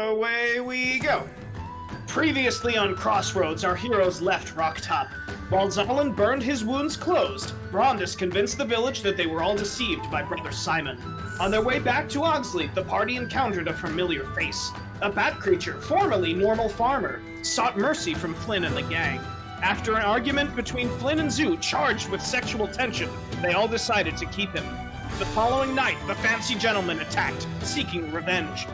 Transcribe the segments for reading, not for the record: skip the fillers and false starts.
Away we go. Previously on Crossroads, our heroes left Rock Top. While Zalin burned his wounds closed, Brondus convinced the village that they were all deceived by Brother Simon. On their way back to Ogsley, the party encountered a familiar face. A bat creature, formerly Normal Farmer, sought mercy from Flynn and the gang. After an argument between Flynn and Zoo charged with sexual tension, they all decided to keep him. The following night, the fancy gentleman attacked, seeking revenge.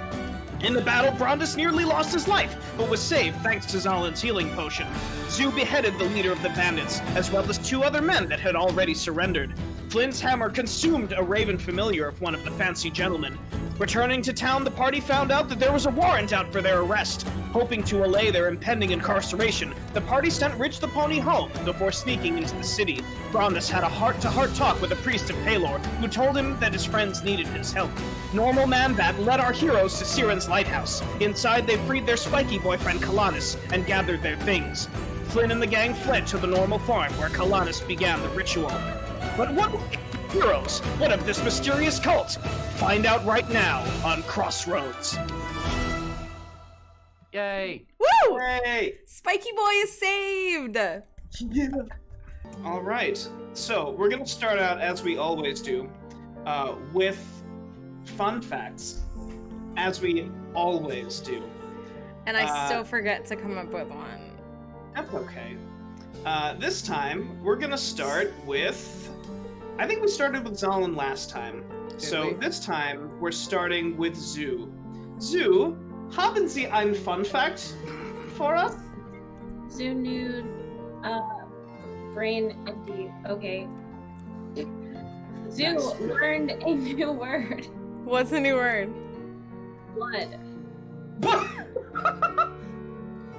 In the battle, Brondus nearly lost his life, but was saved thanks to Zalin's healing potion. Zoo beheaded the leader of the bandits, as well as 2 other men that had already surrendered. Flynn's hammer consumed a raven familiar of one of the fancy gentlemen. Returning to town, the party found out that there was a warrant out for their arrest. Hoping to allay their impending incarceration, the party sent Rich the Pony home before sneaking into the city. Brondus had a heart-to-heart talk with a priest of Palor, who told him that his friends needed his help. Normal Man-Bat led our heroes to Siren's lighthouse. Inside, they freed their spiky boyfriend Kalanis and gathered their things. Flynn and the gang fled to the Normal Farm, where Kalanis began the ritual. But what heroes? What of this mysterious cult? Find out right now on Crossroads. Yay! Woo! Yay! Spiky Boy is saved! Yeah. All right. So we're gonna start out as we always do, with fun facts, as we always do. And I still forget to come up with one. That's okay. This time we're gonna start with. I think we started with Zalin last time. This time we're starting with Zoo. Zoo, haben Sie einen Fun Fact for us? Zoo nude, brain empty. Okay. Zoo learned a new word. What's the new word? Blood.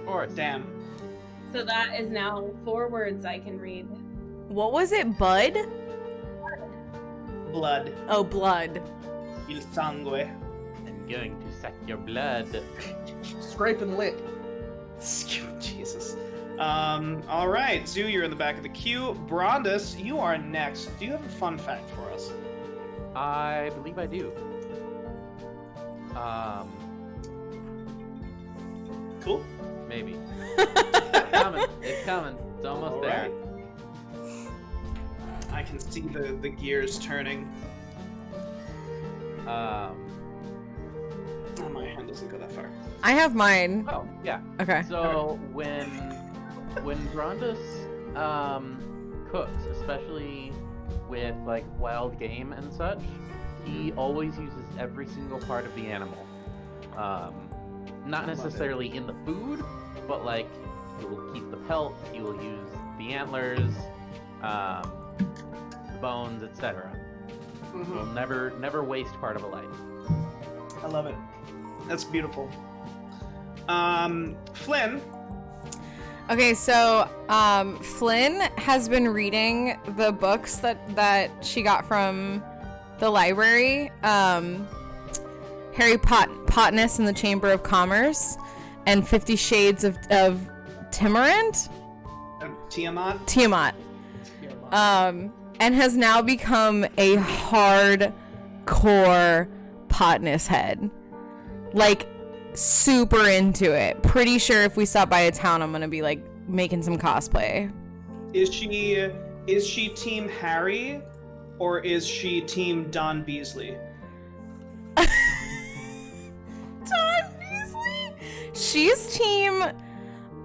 Or Damn. So that is now 4 words I can read. What was it, Bud? Blood. Oh, blood. Il sangue. I'm going to suck your blood. Scrape and lick. Jesus. All right, Zoo, you're in the back of the queue. Brondus, you are next. Do you have a fun fact for us? I believe I do. Cool. Maybe. It's coming. It's coming. It's almost All there. right. I can see the gears turning. Oh, my hand doesn't go that far. I have mine. Oh, yeah. Okay. So when Brondus cooks, especially with like wild game and such, he always uses every single part of the animal. Not necessarily in the food, but like he will keep the pelt, he will use the antlers, the bones, etc. Will never waste part of a life. I love it. That's beautiful. Flynn. Okay, so Flynn has been reading the books that she got from the library. Harry Potness in the Chamber of Commerce and 50 Shades of Tiamat. And has now become a hardcore Potness head. Like, super into it. Pretty sure if we stop by a town, I'm gonna be like making some cosplay. Is she team Harry or is she team Don Beasley? Don Beasley? She's team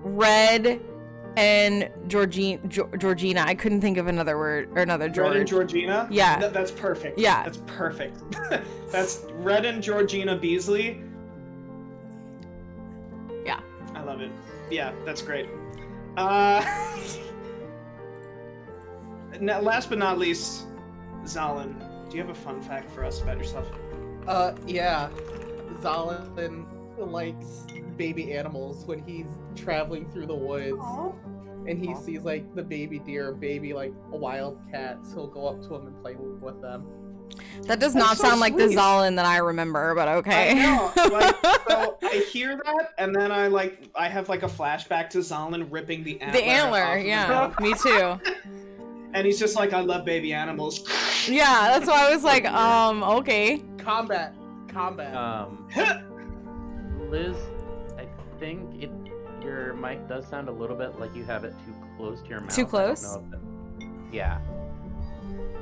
Red and Georgina. I couldn't think of another word or another George. Red and Georgina? Yeah. That's perfect. Yeah. That's perfect. That's Red and Georgina Beasley. Yeah. I love it. Yeah, that's great. Last but not least, Zalin, do you have a fun fact for us about yourself? Yeah. Zalin likes baby animals when he's traveling through the woods. Aww. And he sees like the baby deer, baby like a wild cat, so he'll go up to him and play with them. That does not sound like the Zalin that I remember, but okay. I know. So I hear that, and then I have like a flashback to Zalin ripping the antler. The antler, yeah. Me too. And he's just like, I love baby animals. Yeah, that's why I was like, okay. Combat combat. Liz, I think your mic does sound a little bit like you have it too close to your mouth. Too close? I don't know if yeah.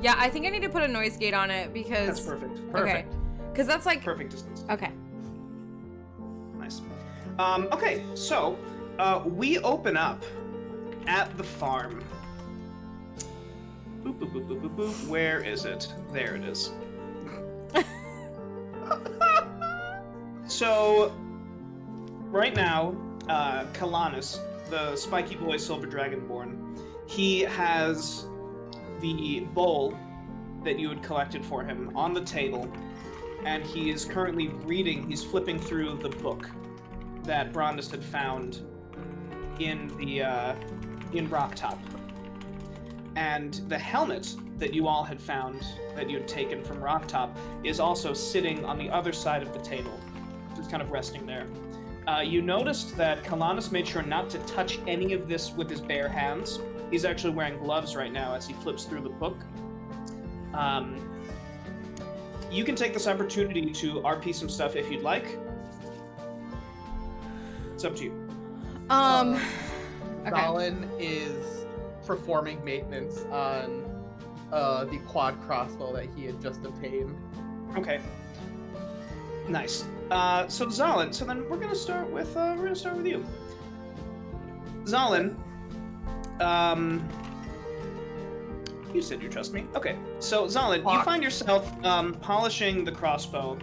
Yeah, I think I need to put a noise gate on it because. That's perfect. Okay. Because that's like. Perfect distance. Okay. Nice. Okay, so we open up at the farm. Boop, boop, boop, boop, boop, boop. Where is it? There it is. So, right now, Kalanis, the spiky boy silver dragonborn, he has the bowl that you had collected for him on the table, and he is currently reading, he's flipping through the book that Brondis had found in Rocktop. And the helmet that you all had found, that you had taken from Rocktop, is also sitting on the other side of the table, just kind of resting there. You noticed that Kalanis made sure not to touch any of this with his bare hands. He's actually wearing gloves right now as he flips through the book. You can take this opportunity to RP some stuff if you'd like. It's up to you. Okay. Stalin is performing maintenance on the quad crossbow that he had just obtained. Okay. Nice. So Zalin, so then we're gonna start with you. Zalin, you said you trust me. Okay. So Zalin, you find yourself polishing the crossbow,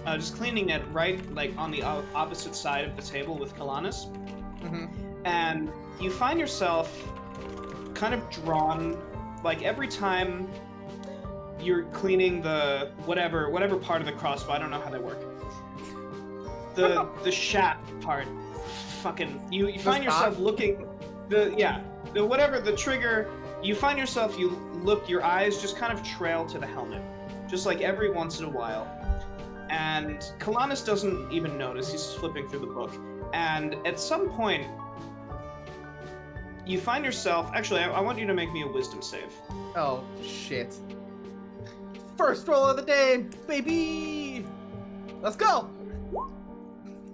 just cleaning it right like on the opposite side of the table with Kalanis. Mm-hmm. And you find yourself kind of drawn, like every time you're cleaning the whatever part of the crossbow, I don't know how they work. The shaft part, fucking you find yourself looking the trigger. You find yourself your eyes just kind of trail to the helmet, just like every once in a while. And Kalanis doesn't even notice. He's just flipping through the book, and at some point, you find yourself. Actually, I want you to make me a wisdom save. Oh shit! First roll of the day, baby. Let's go.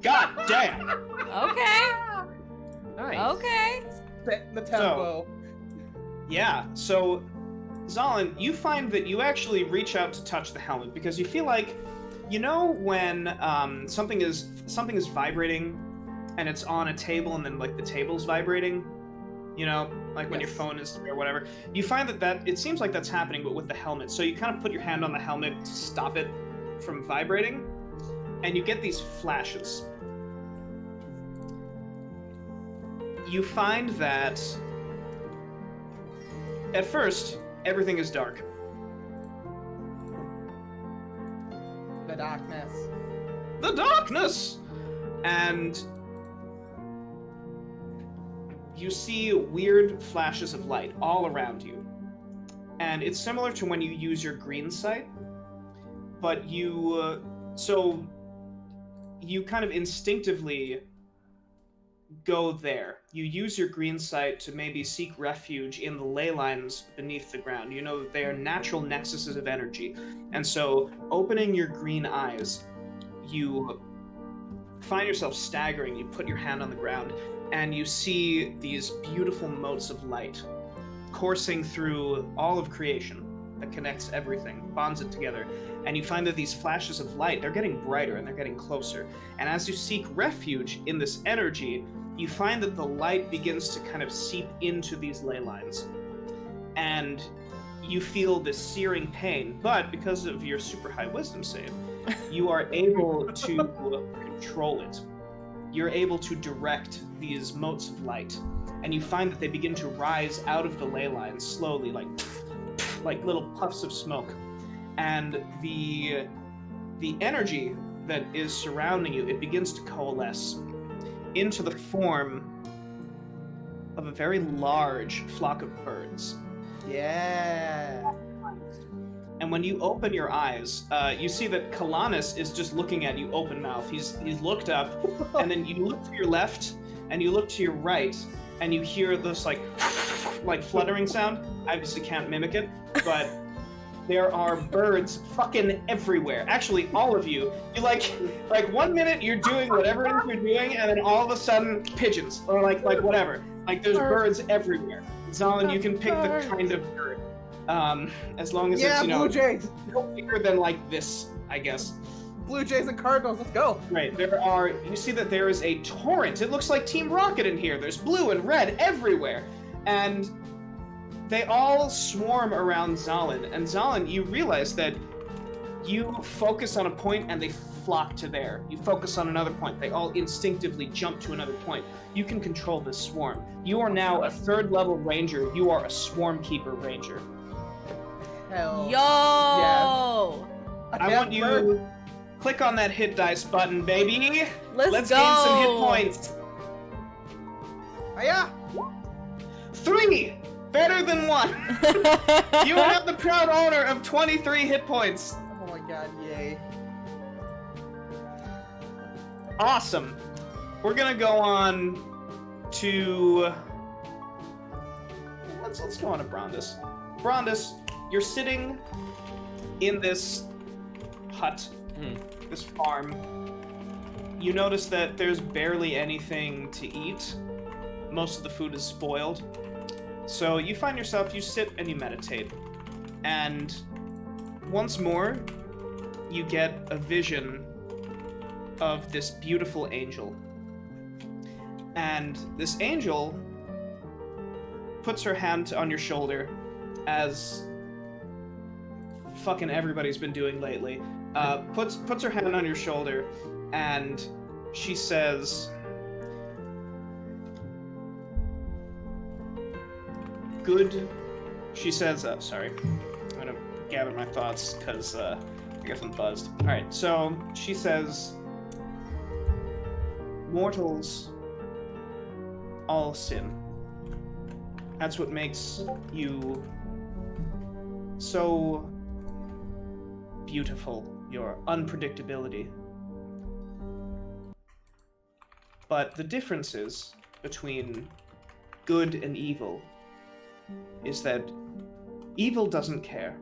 God damn. Okay. Nice. Okay. Setting the tempo. Yeah, so Zalin, you find that you actually reach out to touch the helmet because you feel like, you know, when something is vibrating and it's on a table and then like the table's vibrating, you know, like when your phone is or whatever. You find that it seems like that's happening, but with the helmet. So you kind of put your hand on the helmet to stop it from vibrating, and you get these flashes. You find that at first, everything is dark. The darkness. The darkness! And you see weird flashes of light all around you. And it's similar to when you use your green sight, but you kind of instinctively go there. You use your green sight to maybe seek refuge in the ley lines beneath the ground. You know that they are natural nexuses of energy. And so, opening your green eyes, you find yourself staggering. You put your hand on the ground, and you see these beautiful motes of light coursing through all of creation that connects everything, bonds it together. And you find that these flashes of light, they're getting brighter and they're getting closer. And as you seek refuge in this energy, you find that the light begins to kind of seep into these ley lines. And you feel this searing pain, but because of your super high wisdom save, you are able to control it. You're able to direct these motes of light, and you find that they begin to rise out of the ley lines slowly, like little puffs of smoke. And the energy that is surrounding you, it begins to coalesce into the form of a very large flock of birds. Yeah. And when you open your eyes, you see that Kalanis is just looking at you open mouth. He's looked up, and then you look to your left, and you look to your right, and you hear this like fluttering sound. I obviously can't mimic it, but there are birds fucking everywhere. Actually, all of you. You like 1 minute you're doing whatever it is you're doing, and then all of a sudden pigeons or like whatever. Like there's birds everywhere. Zalin, you can pick the kind of bird. As long as it's Blue Jays. no bigger than like this, I guess. Blue Jays and Cardinals, let's go. Right, you see that there is a torrent. It looks like Team Rocket in here. There's blue and red everywhere. And they all swarm around Zalin. And Zalin, you realize that you focus on a point and they flock to there. You focus on another point, they all instinctively jump to another point. You can control this swarm. You are now a 3rd level ranger. You are a swarm keeper ranger. Hell. Yo! I want you click on that hit dice button, baby. Let's go. gain some hit points. Hiya! 3! Better than 1. You have the proud owner of 23 hit points. Oh my god, yay. Awesome. We're gonna go on to... Let's go on to Brondus. Brondus, you're sitting in this hut, this farm. You notice that there's barely anything to eat. Most of the food is spoiled. So you find yourself, you sit and you meditate. And once more, you get a vision of this beautiful angel. And this angel puts her hand on your shoulder, as fucking everybody's been doing lately. Puts her hand on your shoulder, and she says, she says, sorry, I'm gonna gather my thoughts, because I guess I'm buzzed. Alright, so she says, mortals all sin. That's what makes you so beautiful, your unpredictability. But the differences between good and evil is that evil doesn't care.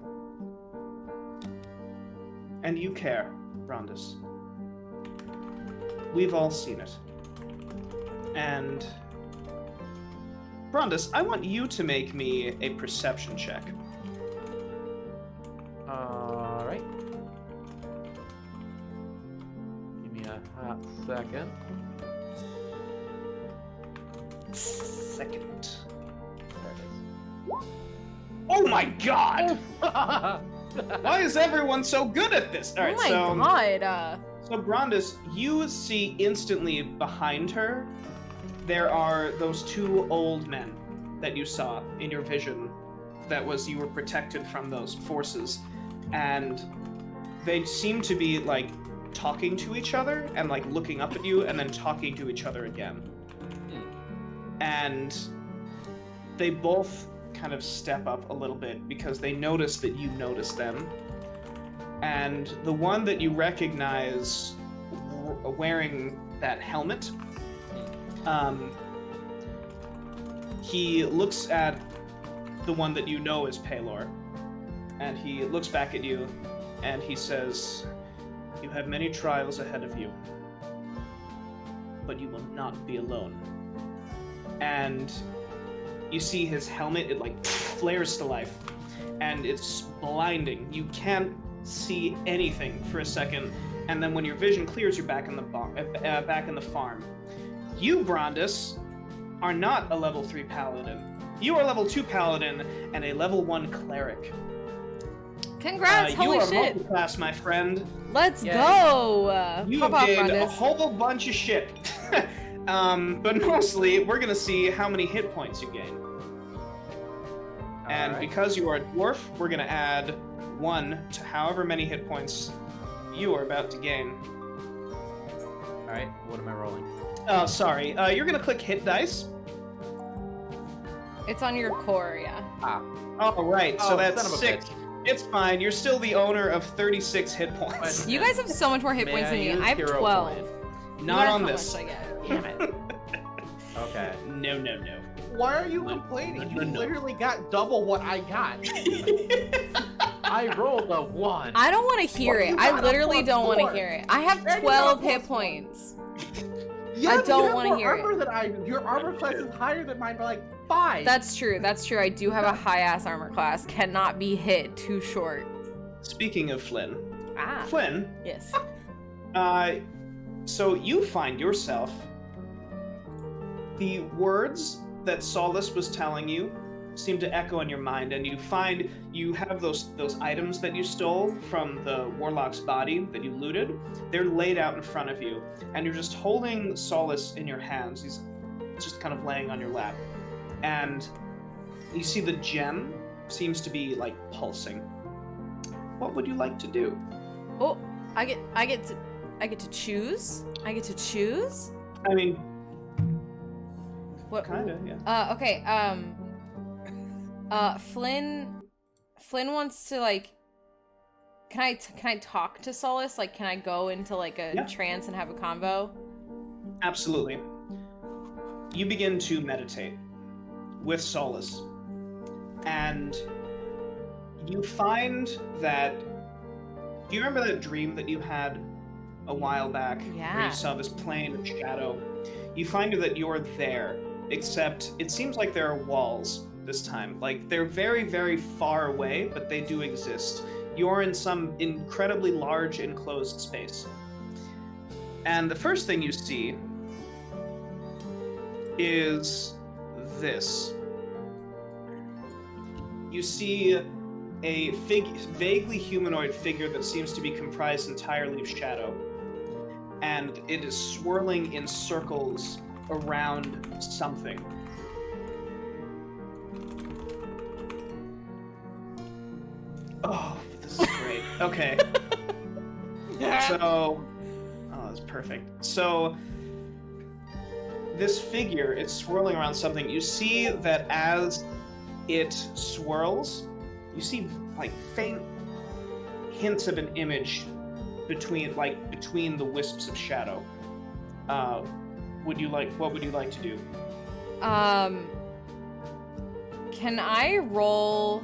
And you care, Brondus. We've all seen it. And Brondus, I want you to make me a perception check. Alright. Give me a hot second. There it is. Oh my god! Why is everyone so good at this? Alright, oh my god. So Brondus, you see instantly behind her, there are those 2 old men that you saw in your vision. That was, you were protected from those forces. And they seem to be, like, talking to each other and, like, looking up at you and then talking to each other again. And they both kind of step up a little bit because they notice that you notice them. And the one that you recognize wearing that helmet, he looks at the one that you know is Paylor, and he looks back at you, and he says, "You have many trials ahead of you, but you will not be alone." And you see his helmet, it like flares to life, and it's blinding. You can't see anything for a second, and then when your vision clears, you're back in the farm. You, Brondus, are not a level 3 paladin. You are level 2 paladin and a level 1 cleric. Congrats, holy you are shit. multi-class, my friend. Let's Yay. go. You Pop have off, gained a Brondus. whole bunch of shit. But mostly, we're gonna see how many hit points you gain. And Alright. because you are a dwarf, we're gonna add 1 to however many hit points you are about to gain. Alright, what am I rolling? Oh, sorry. You're gonna click hit dice. It's on your core, yeah. Oh, right. So Oh, that's son of a 6. bitch. It's fine. You're still the owner of 36 hit points. You guys have so much more hit May points than I me. use I have hero 12. point? Not Mark on how this. much I get. Damn it. Okay. No, no, no. Why are you complaining? You no. literally got double what I got. I rolled a 1. I don't want to hear Well, it. you I got a literally don't want to +4. hear it. I have And you 12 got a hit +1. points. Yeah, I don't you have wanna more hear it. armor than I do. Your armor class is higher than mine by like 5. That's true. That's true. I do have a high ass armor class. Cannot be hit. Too short. Speaking of Flynn, Ah. Flynn, Yes. so you find yourself the words that Solace was telling you seem to echo in your mind, and you find you have those items that you stole from the warlock's body that you looted. They're laid out in front of you, and you're just holding Solace in your hands. He's just kind of laying on your lap, and you see the gem seems to be like pulsing. What would you like to do? Oh, I get to choose. I get to choose. I mean, What? kinda, yeah. Okay. Flynn wants to like. Can I talk to Solace? Like, can I go into like a Yeah. trance and have a convo? Absolutely. You begin to meditate with Solace, and you find that. Do you remember that dream that you had a while back? Where Yeah. you saw this plane of shadow. You find that you're there, except it seems like there are walls this time. Like, they're very, very far away, but they do exist. You're in some incredibly large enclosed space. And the first thing you see is this. You see a vaguely humanoid figure that seems to be comprised entirely of shadow. And it is swirling in circles around something. Oh, this is great. Okay. So, that's perfect. So, this figure is swirling around something. You see that as it swirls, you see like faint hints of an image between the wisps of shadow. What would you like to do? Can I roll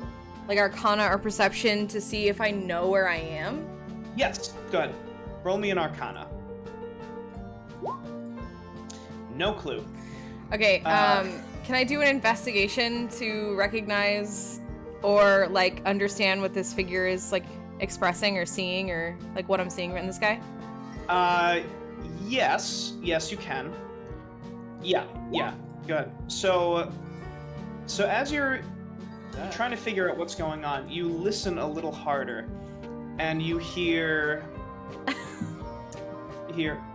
like Arcana or Perception to see if I know where I am? Yes, good. Roll me an Arcana. No clue. Okay, can I do an investigation to recognize or like understand what this figure is like expressing or seeing, or like what I'm seeing in this guy? Yes, you can. Yeah, good. So as you're trying to figure out what's going on, you listen a little harder, and you hear,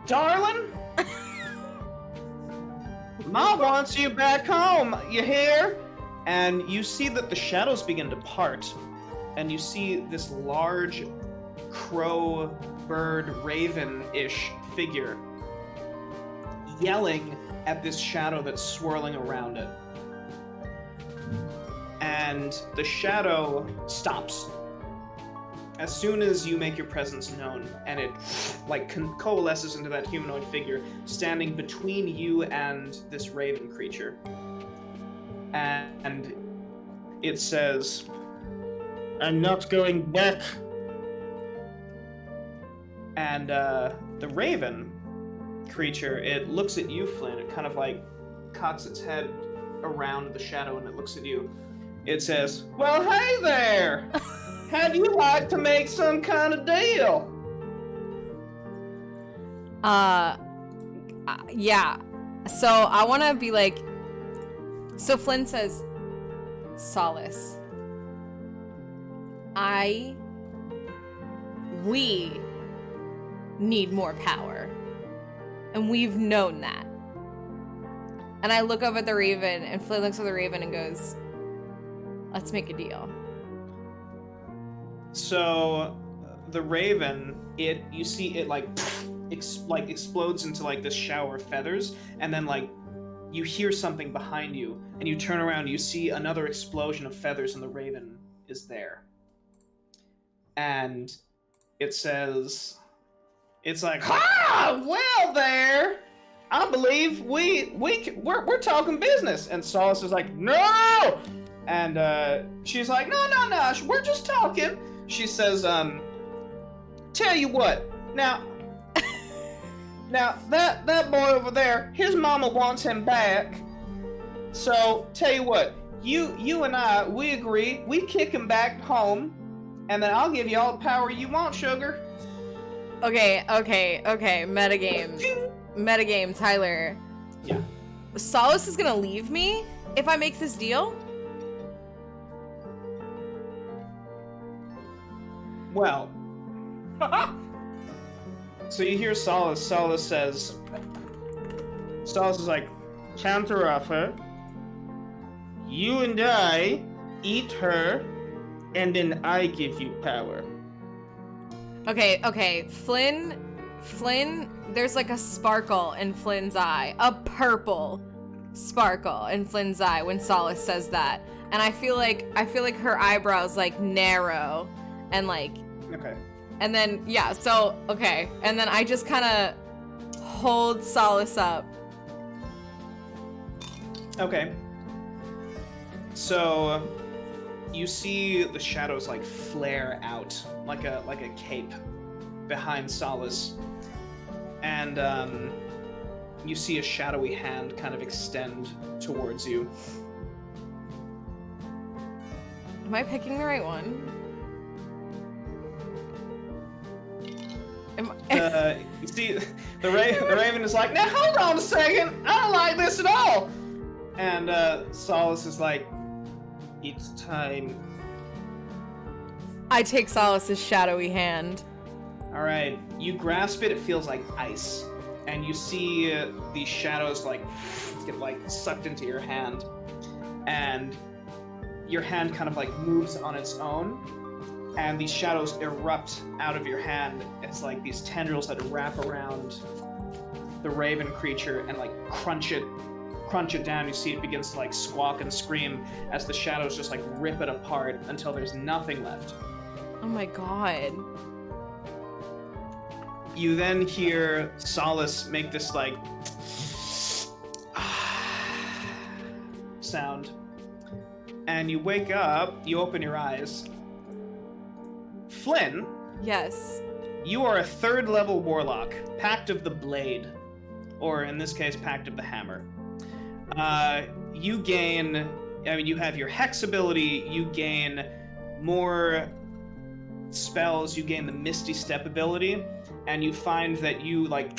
darling, Ma wants you back home, you hear? And you see that the shadows begin to part, and you see this large crow, bird, raven-ish figure yelling at this shadow that's swirling around it. And the shadow stops as soon as you make your presence known, and it coalesces into that humanoid figure standing between you and this raven creature. And it says, "I'm not going back." And the raven creature, it looks at you, Flynn. It kind of like cocks its head around the shadow and it looks at you. It says, "Well, hey there! How'd you like to make some kind of deal?" Yeah. So I want to be like, so Flynn says, Solace, we need more power. And we've known that. And I look up at the raven, and Flynn looks at the raven and goes, let's make a deal. So the raven, you see it explodes into like this shower of feathers, and then like you hear something behind you, and you turn around, you see another explosion of feathers, and the raven is there. And it says, it's like, "Ha! Well there! I believe we're talking business." And Solace is like, "No!" And she's like, No, we're just talking. She says, tell you what, now that boy over there, his mama wants him back. So, tell you what, you and I, we agree, we kick him back home, and then I'll give you all the power you want, sugar. Okay. Metagame, Tyler. Yeah. Solace is gonna leave me if I make this deal? Well. So you hear Solace. Solace is like, counter offer. You and I eat her, and then I give you power. Okay. Flynn, there's like a sparkle in Flynn's eye. A purple sparkle in Flynn's eye when Solace says that. And I feel like her eyebrows like narrow and like Okay. and then okay. And then I just kind of hold Solace up. Okay. So you see the shadows like flare out like a cape behind Solace, and you see a shadowy hand kind of extend towards you. Am I picking the right one? You see, the Raven is like, now hold on a second, I don't like this at all. And Solace is like, it's time. I take Solace's shadowy hand. All right, you grasp it. It feels like ice, and you see these shadows like get like sucked into your hand, and your hand kind of like moves on its own, and these shadows erupt out of your hand. It's like these tendrils that wrap around the raven creature and like crunch it down. You see it begins to like squawk and scream as the shadows just like rip it apart until there's nothing left. Oh my god. You then hear Solace make this like sound, and you wake up, you open your eyes. Flynn, Yes. you are a 3rd level warlock, Pact of the Blade, or in this case, Pact of the Hammer. You gain, you have your Hex ability, you gain more spells, you gain the Misty Step ability, and you find that you like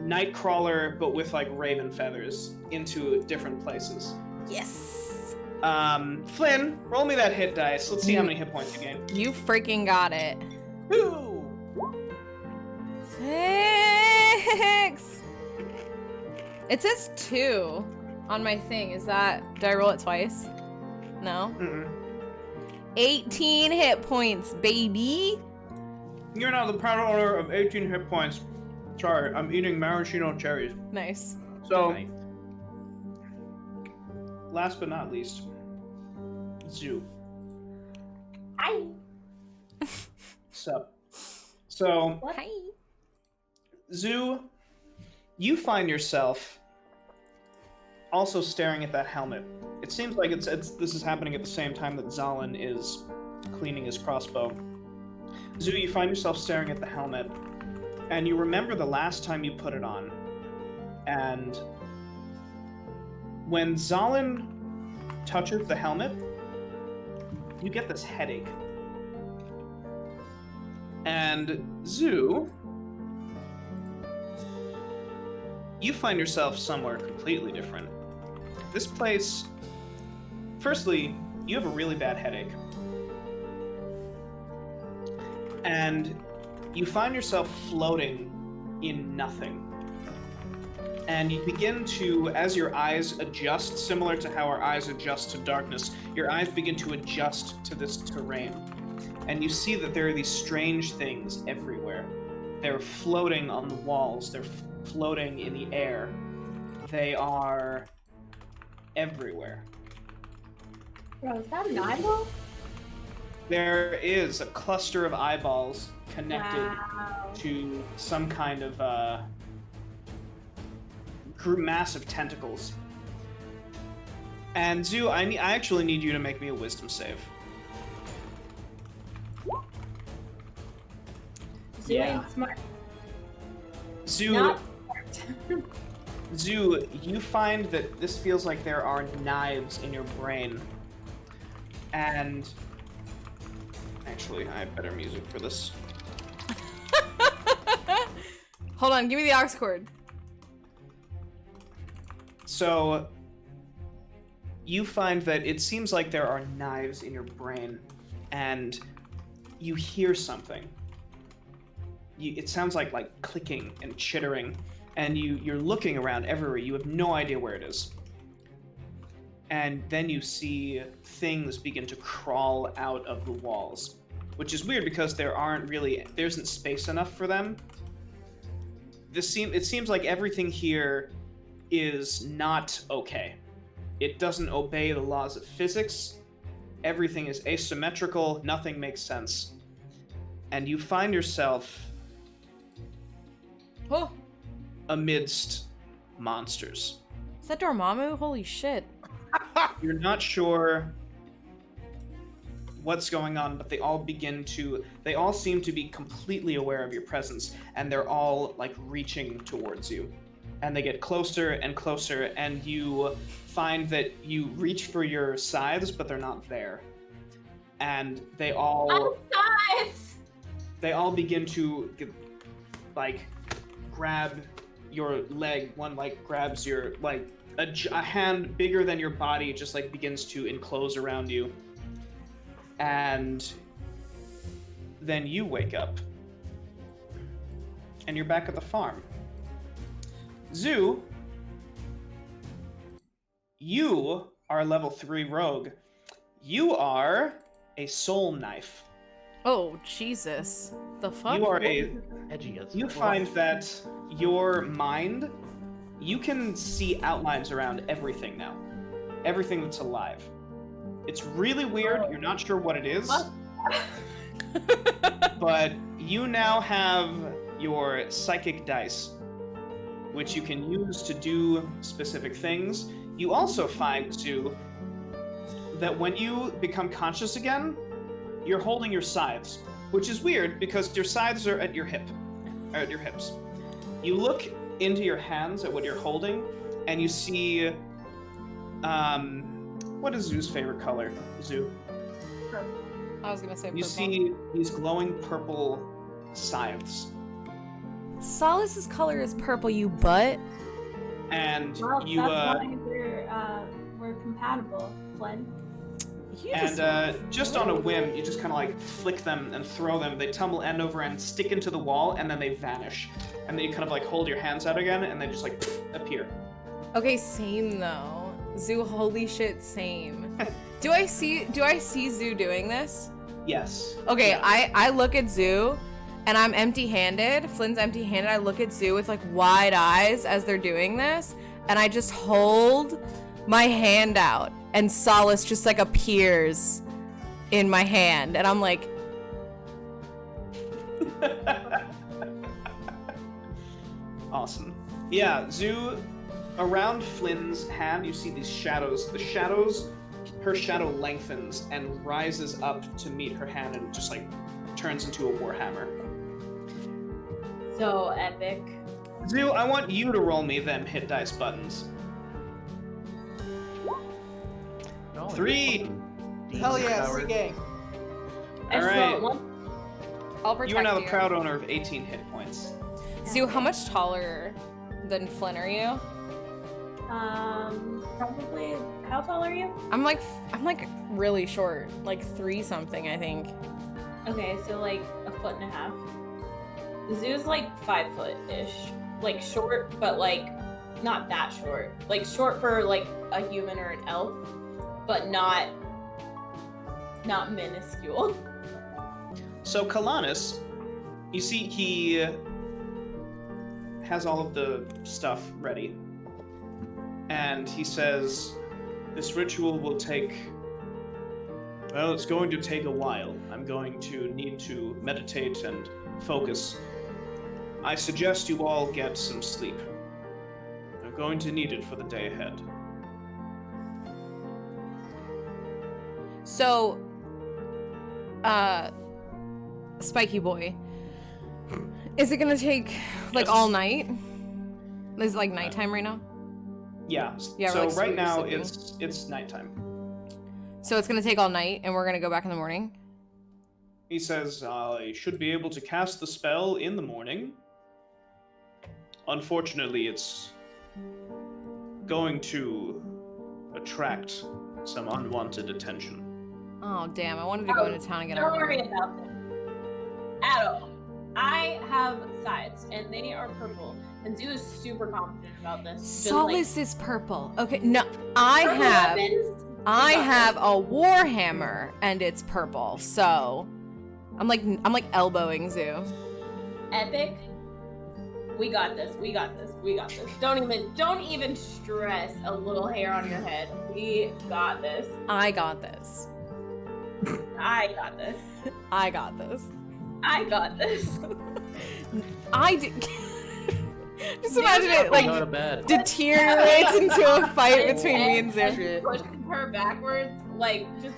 Nightcrawler, but with like raven feathers into different places. Yes. Flynn, roll me that hit dice. Let's see how many hit points you gain. You freaking got it. Ooh. 6. It says 2 on my thing. Is that, did I roll it twice? No. Mm-mm. 18 hit points, baby. You're now the proud owner of 18 hit points. Sorry, I'm eating maraschino cherries. Nice. So, Nice. last but not least, Zoo. Hi. Sup. So, Hi. Zoo, you find yourself also staring at that helmet. It seems like this is happening at the same time that Zalin is cleaning his crossbow. Zoo, you find yourself staring at the helmet, and you remember the last time you put it on. And when Zalin touches the helmet, you get this headache. And Zoo, you find yourself somewhere completely different. This place, firstly, you have a really bad headache. And you find yourself floating in nothing. And you begin to, as your eyes adjust, similar to how our eyes adjust to darkness, your eyes begin to adjust to this terrain. And you see that there are these strange things everywhere. They're floating on the walls, they're floating in the air. They are everywhere. Bro, is that an eyeball? There is a cluster of eyeballs connected Wow. to some kind of massive tentacles. And Zoo, I actually need you to make me a wisdom save. Zoo Yeah. ain't smart. Zoo, Not smart. Zoo, you find that this feels like there are knives in your brain. And actually, I have better music for this. Hold on, give me the aux cord. So, you find that it seems like there are knives in your brain, and you hear something. It sounds like clicking and chittering, and you're looking around everywhere. You have no idea where it is. And then you see things begin to crawl out of the walls, which is weird because there isn't space enough for them. It seems like everything here is not okay. It doesn't obey the laws of physics. Everything is asymmetrical. Nothing makes sense. And you find yourself Oh, amidst monsters. is that Dormammu? Holy shit. You're not sure what's going on, but they all seem to be completely aware of your presence, and they're all reaching towards you. And they get closer and closer, and you find that you reach for your scythes, but they're not there. And they all begin to grab your leg. One grabs your a hand bigger than your body just begins to enclose around you. And then you wake up. And you're back at the farm. Zoo, you are a level 3 rogue. You are a soul knife. Oh, Jesus. The fuck? You are Edgy as You fuck. find that your mind, you can see outlines around everything now. Everything that's alive. It's really weird. You're not sure what it is. But you now have your psychic dice, which you can use to do specific things. You also find, too, that when you become conscious again, you're holding your scythes, which is weird because your scythes are at your hips. You look into your hands at what you're holding, and you see, what is Zoo's favorite color? Zoo. I was gonna say purple. You see these glowing purple scythes, Solace's color is purple, you butt. and Well, you that's why we're compatible, Flynn. You just... just on a whim, you just kind of flick them and throw them. They tumble end over end, stick into the wall, and then they vanish. And then you kind of hold your hands out again, and they just appear. Okay, same though. Zoo, holy shit, same. Do I see Zoo doing this? Yes. Okay, Yeah. I look at Zoo, and I'm empty-handed. Flynn's empty-handed. I look at Zoo with wide eyes as they're doing this, and I just hold my hand out, and Solace just appears in my hand, and I'm like, Awesome. Yeah, Zoo, around Flynn's hand, you see these shadows. Her shadow lengthens and rises up to meet her hand and just turns into a warhammer. So epic. Zoo, I want you to roll me them hit dice buttons. Oh, 3. Hell yeah, Howard. free gang. I just Alright. rolled one. I'll protect You are now the you. proud owner of 18 hit points. Zoo, how much taller than Flynn are you? Probably. How tall are you? I'm really short, 3 something, I think. Okay, so a foot and a half. Zoo's 5 foot-ish. Short, but not that short. Short for a human or an elf, but not minuscule. So Kalanis, you see he has all of the stuff ready. And he says, this ritual will take, well, it's going to take a while. I'm going to need to meditate and focus. I suggest you all get some sleep. You're going to need it for the day ahead. So, Spiky Boy, Is it gonna take like all night? Is it like nighttime right now? Yeah. Yeah, So like, right now sleeping. it's nighttime. So it's gonna take all night, and we're gonna go back in the morning. He says, I should be able to cast the spell in the morning. Unfortunately, it's going to attract some unwanted attention. Oh damn! I wanted to go into town and get Don't our worry about them at all. I have sides, and they are purple. And Zoo is super confident about this. Just, Solace is purple. Okay, no, I purple have weapons, I we got have this. a warhammer, and it's purple. So I'm like elbowing Zoo. Epic. We got this. We got this. We got this. Don't even stress a little hair on your head. We got this. I got this. I got this. I got this. I got this. I do. Just imagine it Go to like bed. deteriorates into a fight between me and Zoo. Shit. Push her backwards. Like, just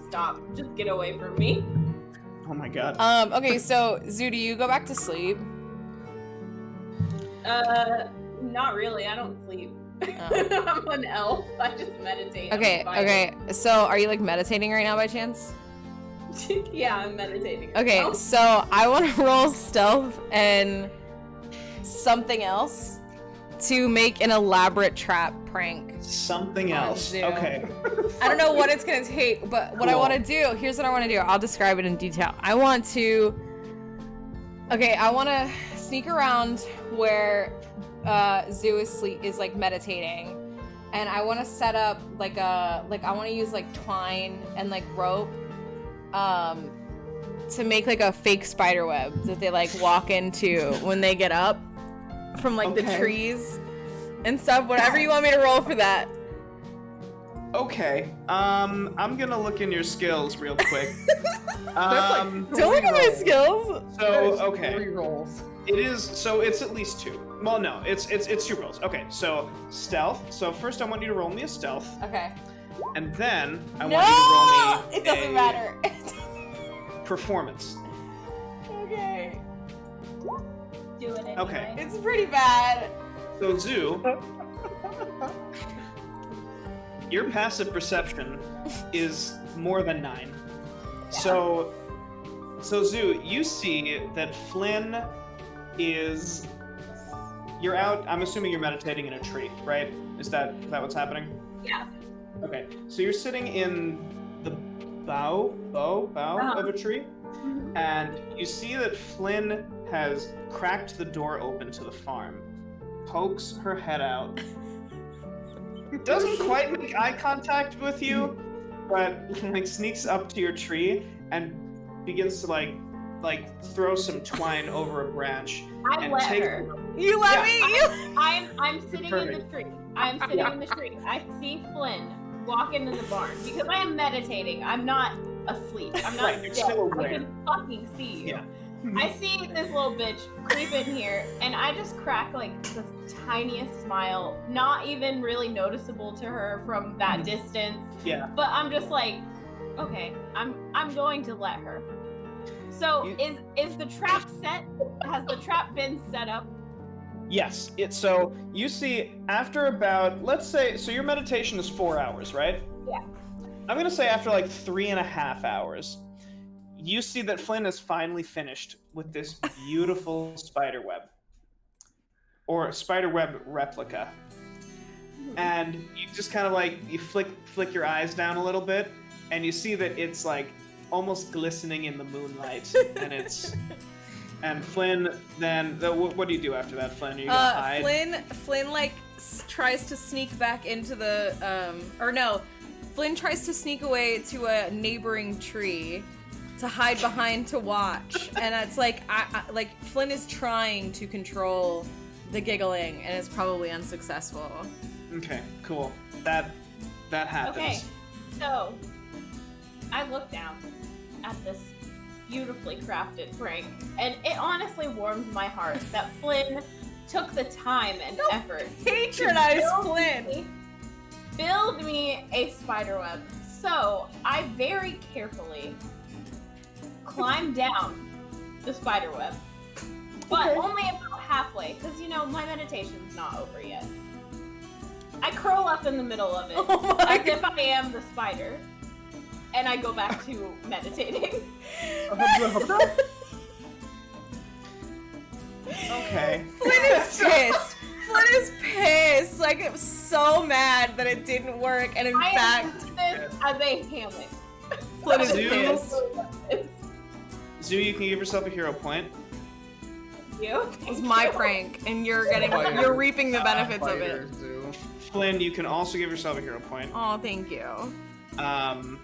stop. Just get away from me. Oh my god. Okay, so Zoo, do you go back to sleep? Not really. I don't sleep. Oh. I'm an elf. I just meditate. I'm Okay, fine. okay. So are you like meditating right now by chance? Yeah, I'm meditating. Okay, Oh, so I want to roll stealth and something else to make an elaborate trap prank. Something on else. Zoo. Okay. I don't know what it's gonna take, but what I Cool. want to do, here's what I want to do. I'll describe it in detail. I want to sneak around where Zoo is like meditating, and I want to set up I want to use like twine and like rope, to make like a fake spider web that they like walk into when they get up from like the Okay. trees and stuff. Whatever you want me to roll for that. Okay. I'm gonna look in your skills real quick. Don't look at my skills. So okay. 3 rolls. It is, so it's at least 2. Well, no, it's 2 rolls. Okay, so stealth. So first I want you to roll me a stealth, Okay. and then I No, want you to roll me it doesn't a matter. performance. Okay. do it anyway. Okay. It's pretty bad. So Zoo, your passive perception is more than 9. So Zoo, you see that Flynn is. You're out. I'm assuming you're meditating in a tree, right? Is that what's happening? Yeah. Okay. So you're sitting in the bough of a tree, and you see that Flynn has cracked the door open to the farm, pokes her head out, doesn't quite make eye contact with you, but like sneaks up to your tree and begins to like throw some twine over a branch I and let take her. You let Yeah. me. I'm sitting in the tree. I'm sitting in the tree. I see Flynn walk into the barn because I am meditating. I'm not asleep. I'm not Right, you're dead. still I aware. can fucking see you. Yeah. I see this little bitch creep in here, and I just crack like the tiniest smile, not even really noticeable to her from that distance. Yeah. But I'm just like, okay, I'm going to let her. So is the trap set? Has the trap been set up? Yes. So you see after about, let's say, so your meditation is 4 hours, right? Yeah. I'm gonna say after like 3.5 hours, you see that Flynn is finally finished with this beautiful spider web, or spider web replica, and you just kind of like you flick your eyes down a little bit, and you see that it's like almost glistening in the moonlight, and Flynn then what do you do after that, Flynn? Are you gonna hide? Flynn like tries to sneak back into the Flynn tries to sneak away to a neighboring tree to hide behind to watch, and it's like I like Flynn is trying to control the giggling and is probably unsuccessful. Okay, cool. That happens. Okay, so I look down at this beautifully crafted prank, and it honestly warms my heart that Flynn took the time and effort Patronize to Flynn. build me a spider web. So I very carefully climb down the spider web. But only about halfway, because, you know, my meditation's not over yet. I curl up in the middle of it, as if I am the spider. And I go back to meditating. Okay. Flynn is pissed. Flynn is pissed. Like, it was so mad that it didn't work, and in I fact, use this as a hammock. Flynn is Zoo? pissed. Zoo, you can give yourself a hero point. You? It was my prank, and you're reaping the benefits of it. Spiders do. Flynn, you can also give yourself a hero point. Oh, thank you. God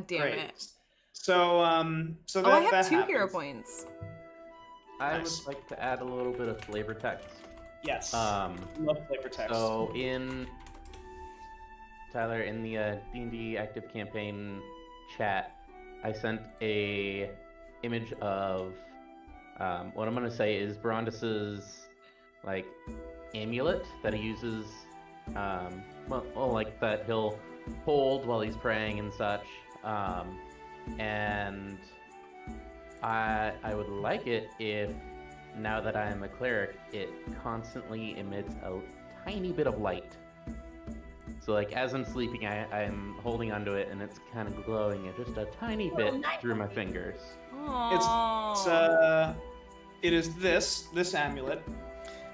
damn Great. it. So that, Oh, I have that 2 hero happens. points. I Nice. would like to add a little bit of flavor text. Yes. Um, Love flavor text. So in Tyler, in the D&D active campaign chat, I sent a image of what I'm gonna say is Brondus's like amulet that he uses, like that he'll hold while he's praying and such. And I would like it if, now that I am a cleric, it constantly emits a tiny bit of light. So like as I'm sleeping, I'm holding onto it and it's kind of glowing just a tiny bit through my fingers. Aww. It is this amulet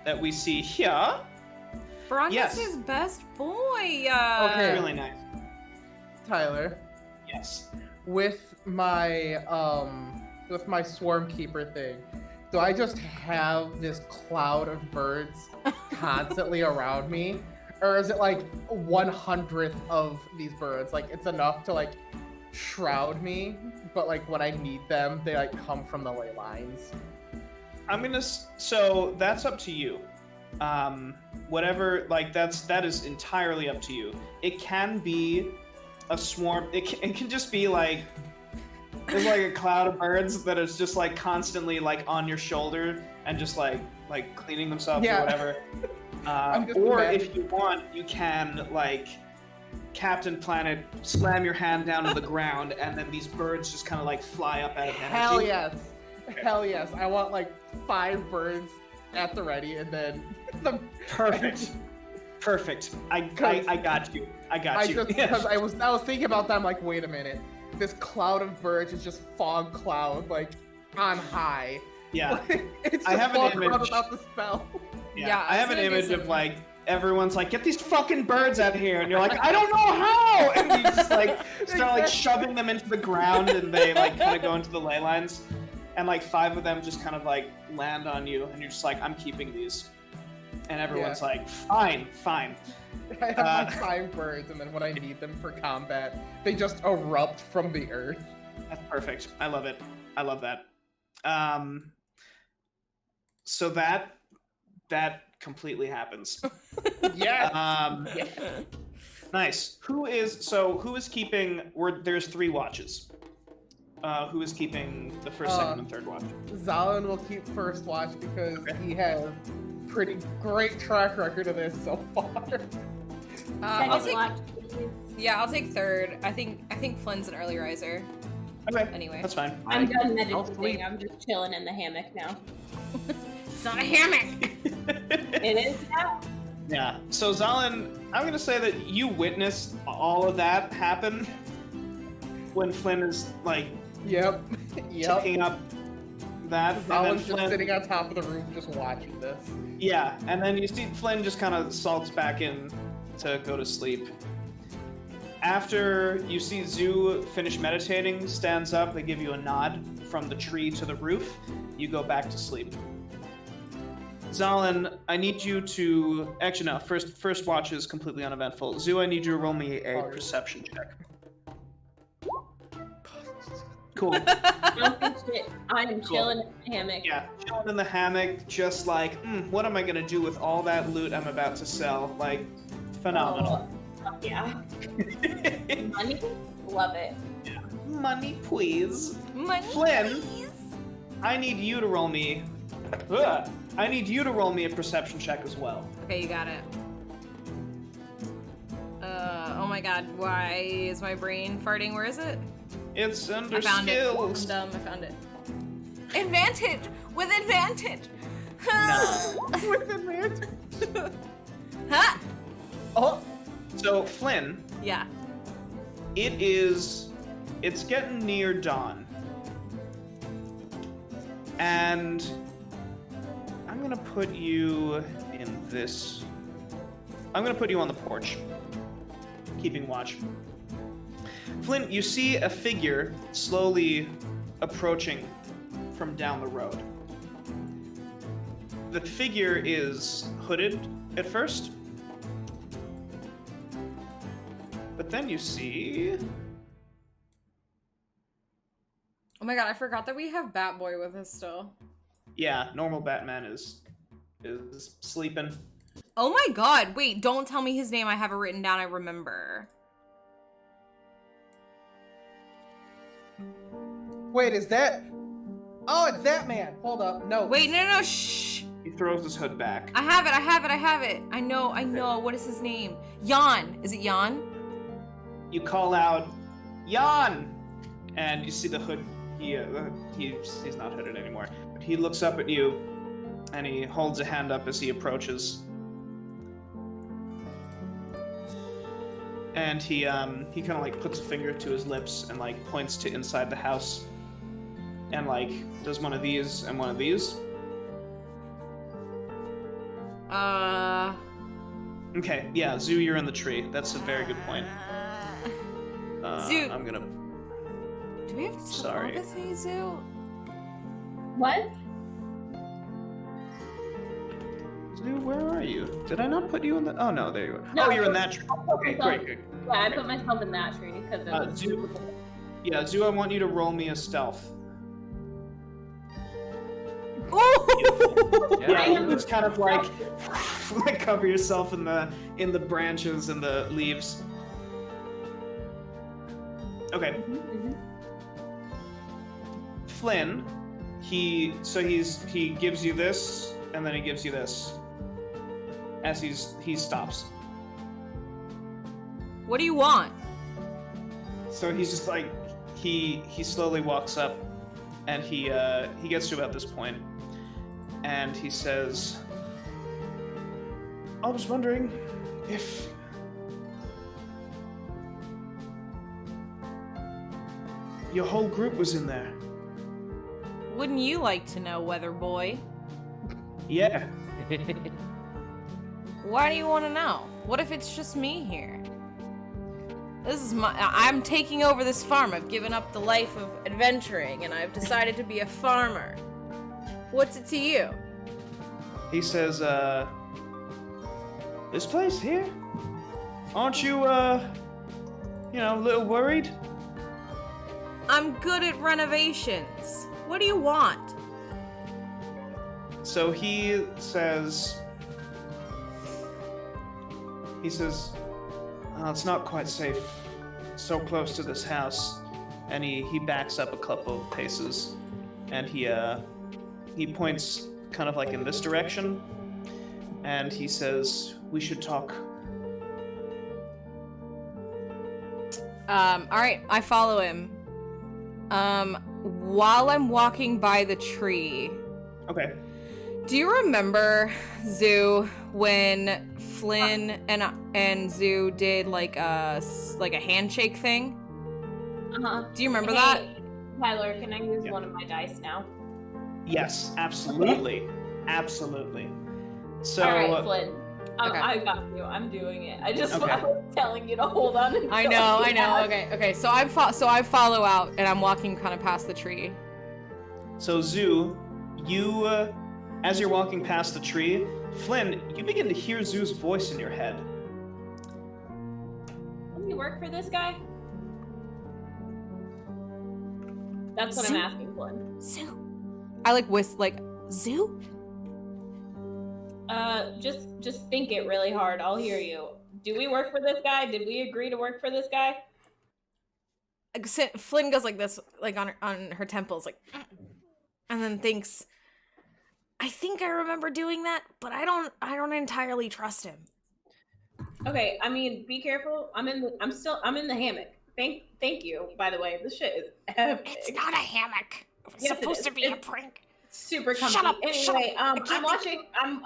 that we see here. Brondus yes. is best boy. Okay. Really nice. Tyler, Yes. with my swarm keeper thing, do I just have this cloud of birds constantly around me? Or is it like 1/100th of these birds? Like it's enough to like shroud me, but like when I need them, they like come from the ley lines. So that's up to you. Whatever, like that is entirely up to you. It can be a swarm. It can just be like there's like a cloud of birds that is just like constantly like on your shoulder and just like cleaning themselves or whatever. Or if you want, you can like Captain Planet slam your hand down to the ground and then these birds just kind of like fly up out of energy. Hell yes. Hell yes. I want like 5 birds at the ready and then the Perfect. I got you. Because I was thinking about that. I'm like, wait a minute. This cloud of birds is just fog cloud, like on high. Yeah. It's just I have an fog cloud image. without the spell. Yeah, I I have was an gonna do image of some- like everyone's like, get these fucking birds out here, and you're like, I don't know how, and you just like start like shoving them into the ground, and they like kind of go into the ley lines, and like 5 of them just kind of like land on you, and you're just like, I'm keeping these, and everyone's like, fine. I have like 5 birds, and then when I need them for combat, they just erupt from the earth. That's perfect. I love it. I love that. So that completely happens. Yeah. Nice. Who is keeping? There's 3 watches. Who is keeping the first, second, and third watch? Zalin will keep first watch because he has pretty great track record of this so far. I'll Second take, watch, please. yeah, I'll take third. I think Flynn's an early riser. Okay. Anyway. That's fine. I'm done I'll sleep. meditating. I'm just chilling in the hammock now. It's not a hammock. It is now. Yeah. So Zalin, I'm gonna say that you witnessed all of that happen when Flynn is like Yep. picking up that, and then Zalin's just Flynn, sitting on top of the roof just watching this. yeah, and then you see Flynn just kind of salts back in to go to sleep. After you see Zoo finish meditating, stands up, they give you a nod from the tree to the roof, you go back to sleep. Zalin, I need you to... Actually, no. First watch is completely uneventful. Zoo, I need you to roll me a perception check. Cool. Don't do shit. I am Cool. chilling in the hammock. Yeah, chilling in the hammock, just like, what am I going to do with all that loot I'm about to sell? Like, phenomenal. Oh, yeah. Money? Love it. Money, please. Money, Flynn. please. I need you to roll me... Ugh. I need you to roll me a perception check as well. Okay, you got it. Oh my god, why is my brain farting? Where is it? It's under I found skills. it. I'm dumb. I found it. Advantage! With advantage! With advantage. Huh? Oh, So, Flynn, Yeah. it's getting near dawn. And I'm gonna put you in this. I'm gonna put you on the porch, keeping watch. Flynn, you see a figure slowly approaching from down the road. The figure is hooded at first, but then you see. Oh my god, I forgot that we have Batboy with us still. Yeah, normal Batman is sleeping. Oh my god, wait, don't tell me his name. I have it written down. I remember. wait, is that? Oh, it's that man. Hold up. No. Wait, no, shh. He throws his hood back. I have it. I know. What is his name? Yawn. Is it Yawn? You call out, Yawn! And you see the hood. He's not hooded anymore. But he looks up at you, and he holds a hand up as he approaches. And he kind of like puts a finger to his lips and like points to inside the house, and like does one of these and one of these. Okay, yeah, Zoo, you're in the tree. That's a very good point. Zoo. I'm gonna. Do we have to Sorry. telepathy, Zoo? What? Zoo, where are you? Did I not put you in the? Oh no, there you are. No, Oh, you're in that tree. Okay, myself- great. Yeah, I put myself in that tree because it was. Zoo. Yeah, Zoo, I want you to roll me a stealth. Oh! Yeah, you just kind of like cover yourself in the branches and the leaves. Okay. Flynn, he gives you this, and then he gives you this. As he stops. What do you want? So he's just like he slowly walks up, and he gets to about this point, and he says, "I was wondering if your whole group was in there." Wouldn't you like to know, Weather Boy? Yeah. Why do you want to know? What if it's just me here? I'm taking over this farm. I've given up the life of adventuring, and I've decided to be a farmer. What's it to you? He says, "This place here? Aren't you, a little worried?" I'm good at renovations. What do you want? So he says, "Oh, it's not quite safe. So close to this house." And he backs up a couple of paces, and he points kind of like in this direction, and he says, "We should talk." All right, I follow him. While I'm walking by the tree, Okay. do you remember, Zoo, when Flynn and Zoo did like a handshake thing? Do you remember that? Tyler, can I use Yeah. one of my dice now? Yes, absolutely. Absolutely. So All right, Flynn. Okay. I got you. I'm doing it. I just Okay. I was telling you to hold on. Until I know. you had- Okay. So I follow out, and I'm walking kind of past the tree. So Zoo, you, as you're walking past the tree, Flynn, you begin to hear Zoo's voice in your head. Can you work for this guy? That's what Zoo? I'm asking, Flynn. Zoo. I like Zoo. Just think it really hard. I'll hear you. Do we work for this guy? Did we agree to work for this guy? Flynn goes like this, like on her temples, like, and then thinks, I think I remember doing that, but I don't entirely trust him. Okay, I mean, be careful. I'm in the hammock. Thank you. By the way, this shit is epic. It's not a hammock. It's Yes, it supposed is. to be a It's prank. super comfy. Shut up, Anyway, I I'm can't watching. I'm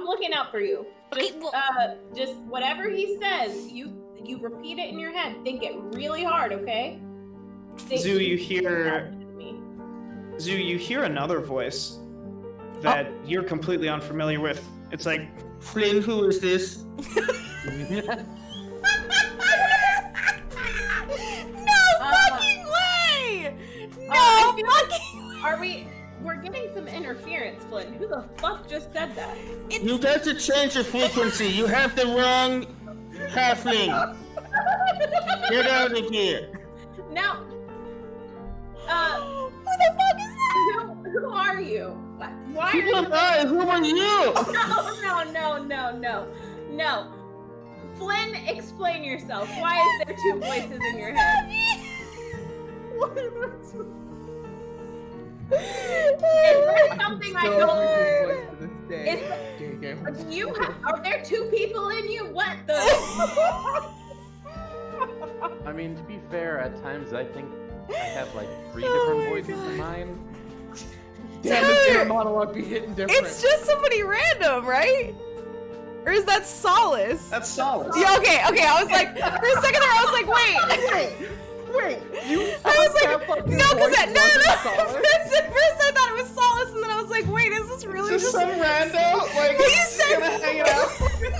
looking out for you. Okay, Just, well- just whatever he says, you repeat it in your head. Think it really hard, okay? Zoo, you hear another voice that you're completely unfamiliar with. It's like, Flynn, who is this? Fucking way! No I feel like- fucking We're getting some interference, Flynn. Who the fuck just said that? You got to change the frequency. You have the wrong halfling. Get out of here. Now, Who the fuck is that? who are you? Why are Who you? am I? Who are you? No. Flynn, explain yourself. Why is there two voices in your head? Is there something I don't? Are there two people in you? What the? I mean, to be fair, at times I think I have like 3 different voices in mind. Damn, this inner monologue be hitting different. It's just somebody random, right? Or is that Solace? That's solid. Yeah, okay. I was like, for a second there, I was like, Wait, you I was like, that fucking no, because voice no. wasn't Solace? At first I thought it was Solace, and then I was like, wait, is this really Just just? some rando, like, Well, you said gonna hang it out. you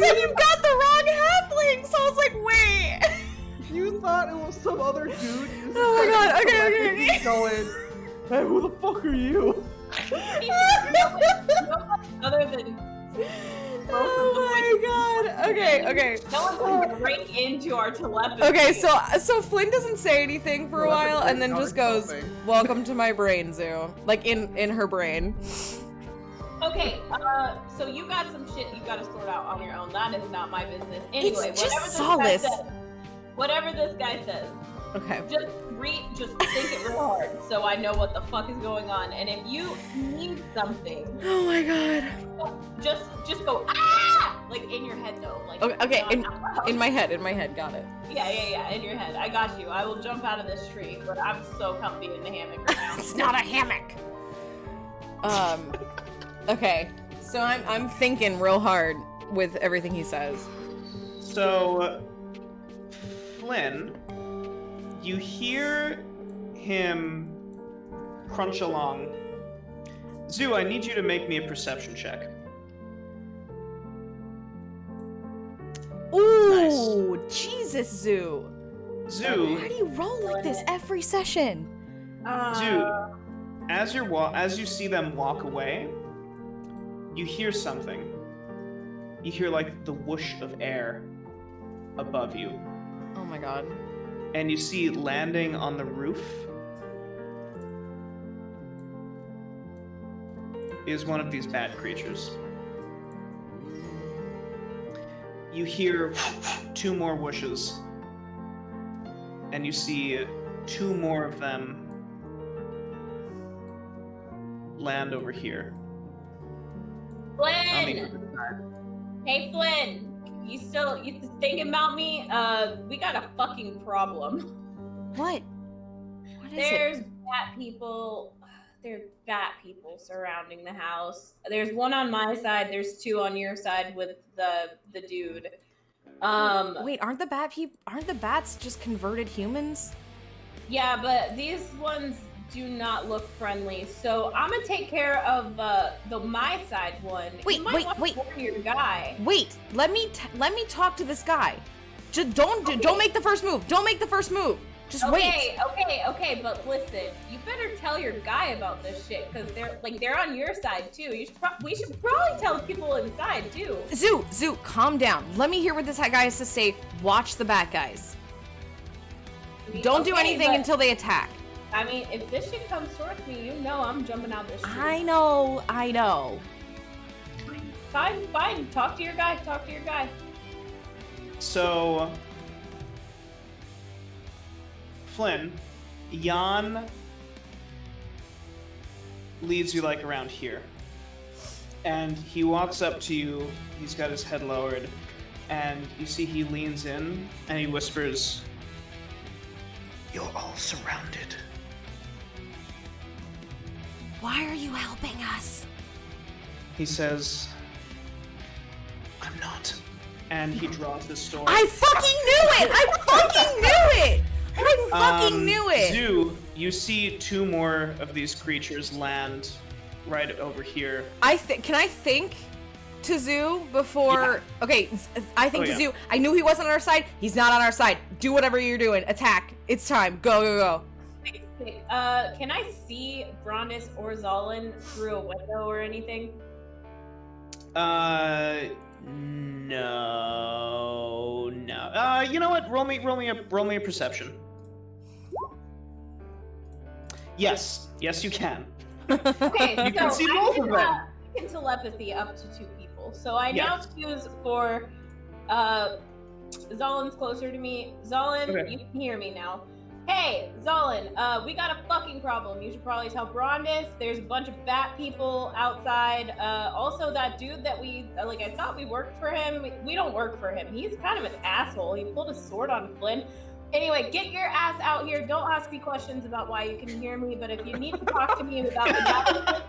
said you've got the wrong halfling, so I was like, wait. You thought it was some other dude. You Oh my god. started Okay. collectively going, hey, who the fuck are you? Other than Oh my god. Okay. no one can break into our telepathy. Okay, so Flynn doesn't say anything for a Well, that's while, a and then great just goes, counterspell. "Welcome to my brain zoo," like in her brain. Okay, so you got some shit you gotta sort out on your own. That is not my business. Anyway, It's just whatever this guy Solace. says, whatever this guy says, Okay. just think it real hard so I know what the fuck is going on. And if you need something, Oh my god. just go ah, like in your head though, like Okay. not out loud. In my head. Got it. Yeah, in your head. I got you. I will jump out of this tree, but I'm so comfy in the hammock right now. It's not a hammock. Okay. So I'm thinking real hard with everything he says. So, Flynn, you hear him crunch along. Zoo, I need you to make me a perception check. Ooh, Jesus, Zoo. Zoo, Why do you roll like this every session? Dude, as you see them walk away, you hear something. You hear like the whoosh of air above you, Oh my god. and you see landing on the roof is one of these bad creatures. You hear 2 more whooshes, and you see 2 more of them land over here. on the Flynn! other side. Hey Flynn! You thinking about me? We got a fucking problem. What? What is There's bat people. There's bat people surrounding the house. There's one on my side. There's 2 on your side with the dude. Wait, aren't the bats just converted humans? Yeah, but these ones do not look friendly. So I'm gonna take care of the my side one. Wait, you might wait, want to wait. warn your guy. Wait, let me talk to this guy. Just don't make the first move. Don't make the first move. Just wait. Okay, but listen, you better tell your guy about this shit because they're on your side too. We should probably tell people inside too. Zoo, calm down. Let me hear what this guy has to say. Watch the bad guys. Don't do Okay, anything but, until they attack. I mean, if this shit comes towards me, you know I'm jumping out this tree. I know. Fine. Talk to your guy. So, Flynn, Yawn leads you like around here. And he walks up to you, he's got his head lowered, and you see he leans in and he whispers, You're all surrounded. Why are you helping us? He says, I'm not. And he draws his sword. I fucking knew it! I fucking knew it! I fucking knew it! Zoo, you see 2 more of these creatures land right over here. Can I think to Zoo before? Yeah. Okay, I think Oh, to yeah. Zoo. I knew he wasn't on our side. He's not on our side. Do whatever you're doing. Attack. It's time. Go, go, go. Can I see Brondis or Zolin through a window or anything? No. You know what? Roll me a perception. Yes, you can. Okay, You can see both of them. I can telepathy up to 2 people. So I now Yes. choose for Zolin's closer to me. Zolin, Okay. you can hear me now. Hey, Zolin, we got a fucking problem. You should probably tell Brondis. There's a bunch of bat people outside. Also, that dude that I thought we worked for him. We don't work for him. He's kind of an asshole. He pulled a sword on Flynn. Anyway, get your ass out here. Don't ask me questions about why you can hear me, but if you need to talk to me about the bat,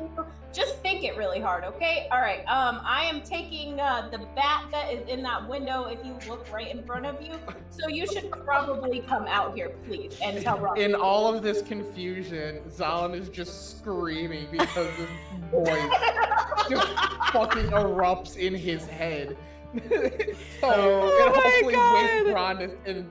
just think it really hard, okay? All right. I am taking the bat that is in that window if you look right in front of you. So you should probably come out here, please, and tell Rob. In all of this confusion, Zalin is just screaming because this voice just fucking erupts in his head. So Oh it my hopefully wakes God. Brondis and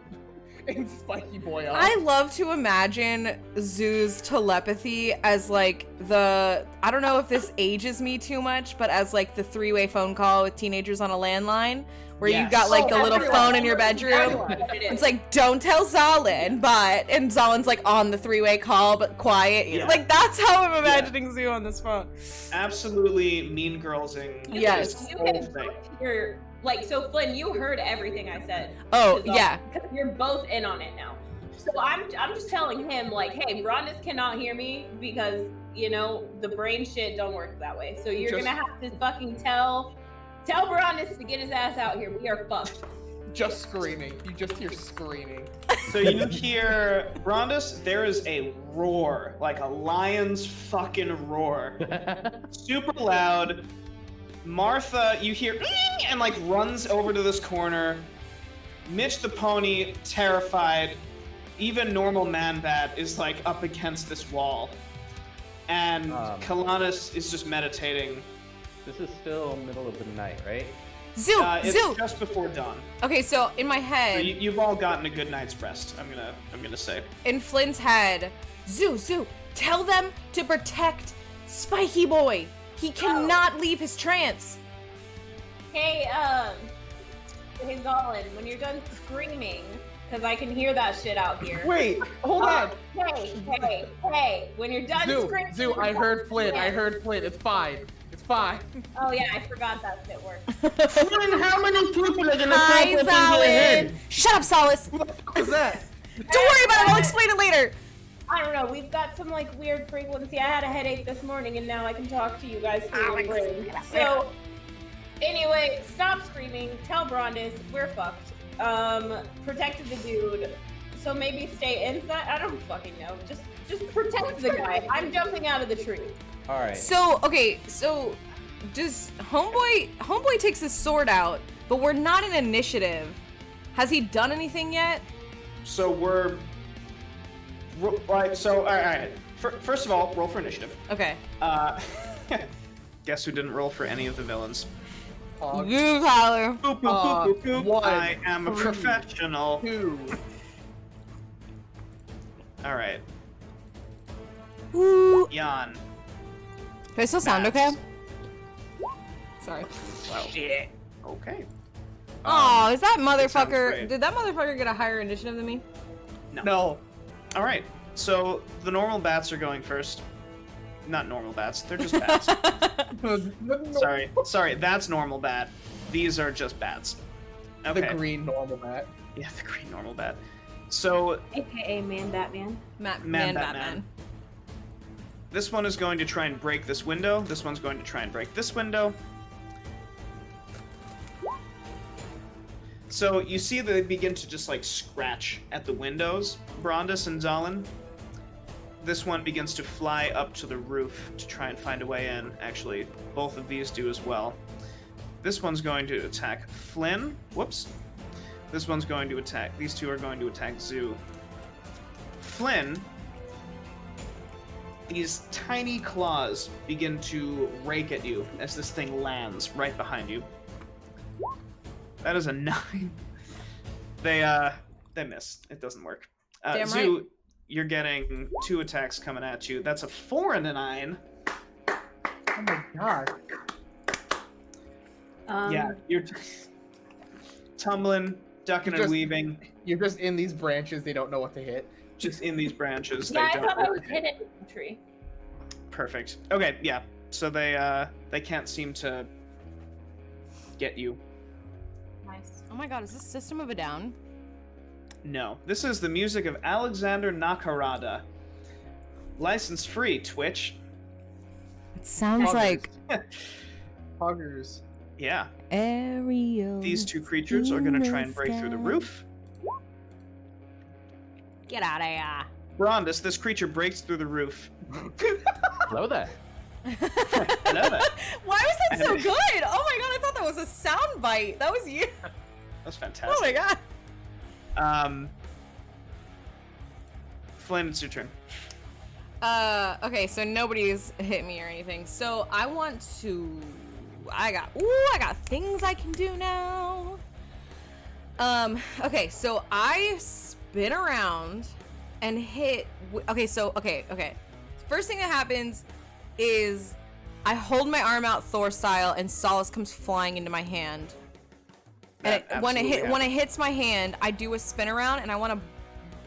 Spiky Boy up. I love to imagine Zoo's telepathy as like I don't know if this ages me too much, but as like the 3-way phone call with teenagers on a landline, where you've got like the little phone in your bedroom. It's like, don't tell Zalin, and Zalin's like on the 3-way call, but quiet. Yeah. Like that's how I'm imagining Zoo on this phone. Absolutely mean girlsing. Yes. You can hear, so Flynn, you heard everything I said. Oh, to Zolin, yeah. because you're both in on it now. So I'm just telling him hey, Brondis cannot hear me because the brain shit don't work that way. So you're gonna have to fucking tell Brondis to get his ass out here. We are fucked. Just screaming. You just hear screaming. So you hear, Brondis, there is a roar, like a lion's fucking roar. Super loud. Martha, you hear, "Eeng!" and like runs over to this corner. Mitch the pony, terrified. Even normal Man-Bat is like up against this wall. And Kalanis is just meditating. This is still middle of the night, right? Zoo, It's Zoo. just before dawn. Okay, so in my So head, you've all gotten a good night's rest. I'm gonna say. in Flynn's head, Zoo, tell them to protect Spiky Boy. He cannot leave his trance. Hey, Zolin, when you're done screaming, because I can hear that shit out here. Wait, hold on. Hey, when you're done screaming. Zoo, I heard Flynn. It's fine. It's fine. Oh yeah, I forgot that shit works. Flynn, how many people are gonna Hi, pop up in your head? Zalin. Shut up, Solace. Who the fuck is that? Don't worry about it. I'll explain it later. I don't know, we've got some weird frequency. I had a headache this morning and now I can talk to you guys through the brain. So anyway, stop screaming, tell Brondis, we're fucked. Protected the dude. So maybe stay inside. I don't fucking know. Just protect the guy. I'm jumping out of the tree. All right. So does Homeboy takes his sword out, but we're not in initiative. Has he done anything yet? So we're right. So all right. First of all, roll for initiative. Okay. Guess who didn't roll for any of the villains? You, Tyler. Boop, boop, boop, boop, boop. One, I am a three, professional. 2. All right. Woo. Yawn. Do I still sound okay? Max. Sorry. Well, shit. Okay. Oh, is that sounds motherfucker? great. Did that motherfucker get a higher initiative than me? No. All right. So the normal bats are going first. Not normal bats. They're just bats. Sorry. That's normal bat. These are just bats. Okay. The green normal bat. Yeah, the green normal bat. So AKA Man Batman. Man, Batman. this one is going to try and break this window. This one's going to try and break this window. So you see that they begin to just like scratch at the windows, Brondus and Zalin. This one begins to fly up to the roof to try and find a way in. Actually, both of these do as well. This one's going to attack Flynn. Whoops. This one's going to attack. These two are going to attack Zoo. Flynn, these tiny claws begin to rake at you as this thing lands right behind you. That is a 9. They miss. It doesn't work. Damn Zoo, right. you're getting 2 attacks coming at you. That's a 4 and a 9. Oh my god. Yeah, you're tumbling, ducking and Just- weaving, You're just in these branches, they don't know what to hit. just in these branches. Yeah, I They thought I don't. was hidden in the tree. Perfect. Okay, yeah. So they can't seem to get you. Nice. Oh my god, is this System of a Down? No. This is the music of Alexander Nakarada. License free, Twitch. It sounds like Huggers. Yeah. Ariel. These 2 creatures are gonna try and break through the roof. Get out of here. Brondus, this creature breaks through the roof. Hello there. Hello there. Why was that so good? Oh my god, I thought that was a sound bite. That was you. That's fantastic. Oh my god. Flynn, it's your turn. Okay, so nobody's hit me or anything. So I want to. I got things I can do now. Okay, so I spin around and hit. Okay. First thing that happens is I hold my arm out Thor style, and Solace comes flying into my hand. And That when absolutely it hits my hand, I do a spin around, and I want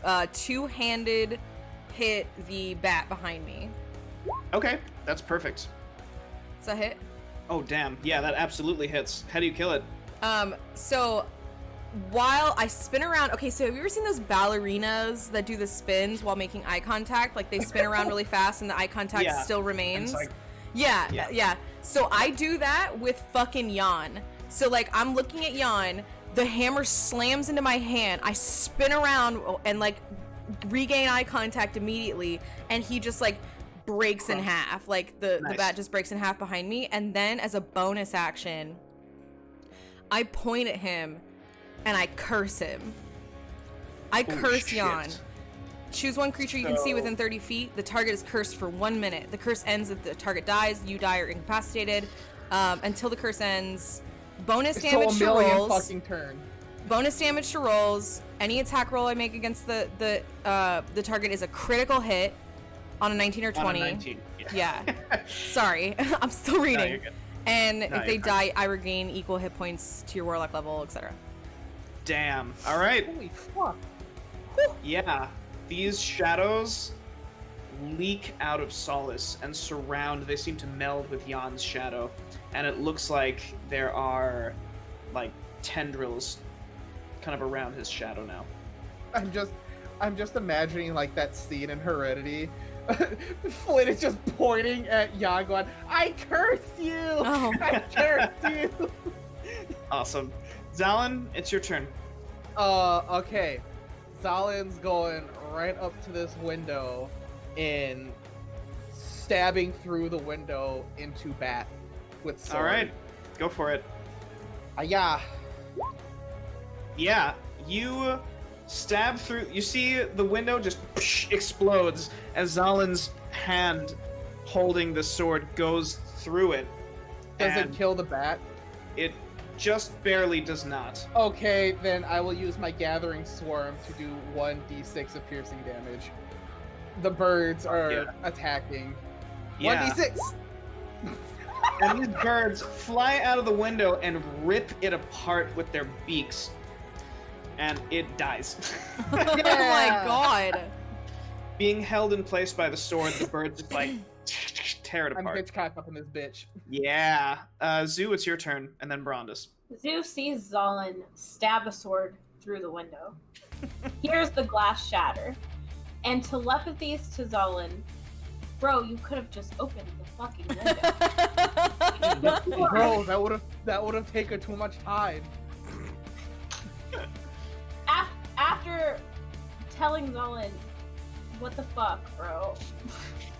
to two-handed hit the bat behind me. Okay, that's perfect. Does that hit? Oh, damn. Yeah, that absolutely hits. How do you kill it? So while I spin around, okay, so have you ever seen those ballerinas that do the spins while making eye contact? Like they spin around really fast and the eye contact Yeah. still remains? It's like- Yeah, Yeah. yeah. So I do that with fucking Yawn. So like I'm looking at Yawn, the hammer slams into my hand, I spin around and like regain eye contact immediately, and he just like breaks in half. Like the Nice. bat just breaks in half behind me, and then as a bonus action, I point at him and I curse him. I curse shit. Yawn. Choose one creature you can see So- within 30 feet. The target is cursed for 1 minute. The curse ends if the target dies, you die, or incapacitated. Until the curse ends. Bonus So damage a to million rolls. fucking turn. Bonus damage to rolls. Any attack roll I make against the target is a critical hit on a 19 or 20. On a 19. Yeah. Sorry, I'm still No, reading. you're good. And No, if they you're fine. die, I regain equal hit points to your warlock level, etc. Damn. All right. Holy fuck. Yeah. These shadows leak out of Solace and surround. They seem to meld with Yawn's shadow. And it looks like there are, like, tendrils kind of around his shadow now. I'm just imagining like that scene in Heredity. Flynn is just pointing at Yawn going, I curse you! Oh. I curse you! Awesome. Zalin, it's your turn. Okay. Zalin's going right up to this window and stabbing through the window into Bat with sword. All right. Go for it. Yeah. Yeah, you stab through. You see the window just explodes as Zalin's hand holding the sword goes through it. Does it and kill the bat? It just barely does not. Okay, then I will use my Gathering Swarm to do 1d6 of piercing damage. The birds are Yeah. attacking. Yeah. 1d6! And these birds fly out of the window and rip it apart with their beaks. And it dies. Oh my god. Being held in place by the sword, the birds just like tear it I'm apart. Hitchcock up in this bitch. Yeah. Zoo, it's your turn, and then Brondus. Zeus sees Zalin stab a sword through the window. Hears the glass shatter, and telepathies to Zalin, bro, you could have just opened the fucking window. Bro, that would have taken too much time. after telling Zolin, what the fuck, bro?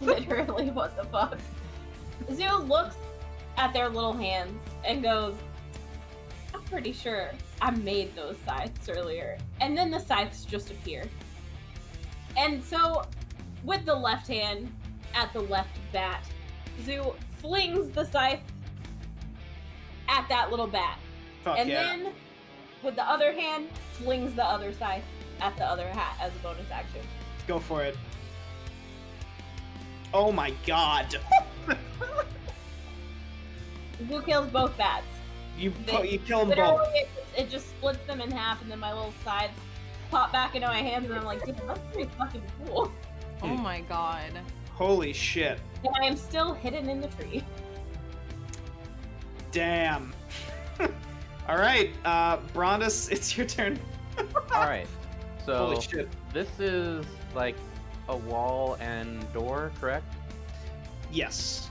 Literally, what the fuck? Zoo looks at their little hands and goes, I'm pretty sure I made those scythes earlier. And then the scythes just appear. And so, with the left hand at the left bat, Zoo flings the scythe at that little bat. Fuck And yeah. then, with the other hand, flings the other scythe at the other hat as a bonus action. Go for it. Oh my god. Zoo kills both bats. You kill them both. Literally, it just splits them in half, and then my little sides pop back into my hands, and I'm like, dude, that's pretty fucking cool. Oh my god. Holy shit. And I am still hidden in the tree. Damn. Alright, Brondus, it's your turn. Alright, so Holy shit. this is like a wall and door, correct? Yes.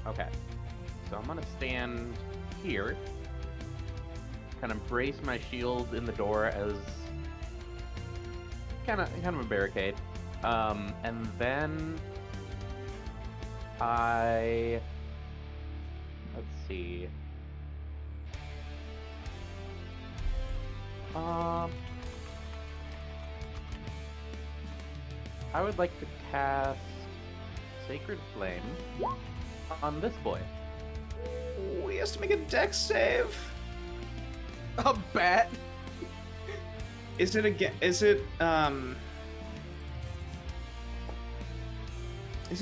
Okay. So I'm gonna stand here, kind of brace my shield in the door as kind of a barricade, and then let's see. I would like to cast Sacred Flame on this boy. Ooh, he has to make a dex save. A bat? Is it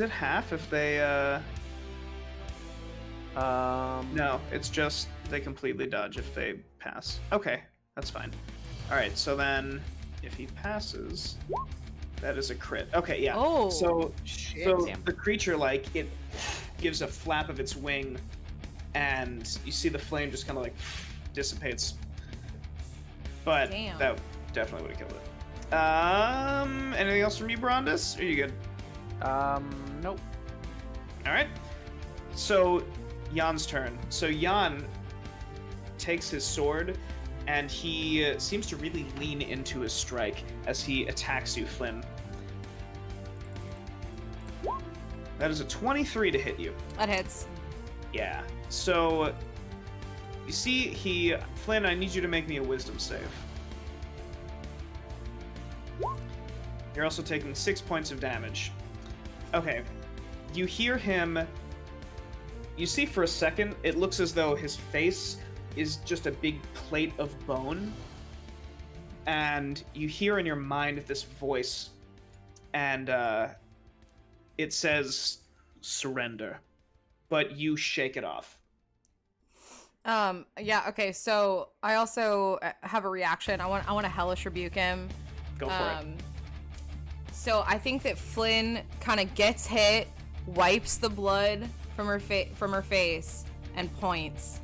half if they, No, it's just they completely dodge if they pass. Okay, that's fine. Alright, so then, if he passes, that is a crit. Okay, yeah. Oh. So Damn. the creature, like, it gives a flap of its wing, and you see the flame just kind of, like, dissipates. But Damn. that definitely would have killed it. Anything else from you, Brondus? Are you good? Nope. Alright. So, Yawn's turn. So, Yawn takes his sword, and he seems to really lean into his strike as he attacks you, Flynn. That is a 23 to hit you. That hits. Yeah. So, you see, Flynn, I need you to make me a wisdom save. You're also taking 6 points of damage. Okay. You hear him. You see for a second, it looks as though his face is just a big plate of bone. And you hear in your mind this voice, and it says, surrender. But you shake it off. Yeah, okay, so I also have a reaction. I want to hellish rebuke him. Go for it. So I think that Flynn kind of gets hit, wipes the blood from her face, and points.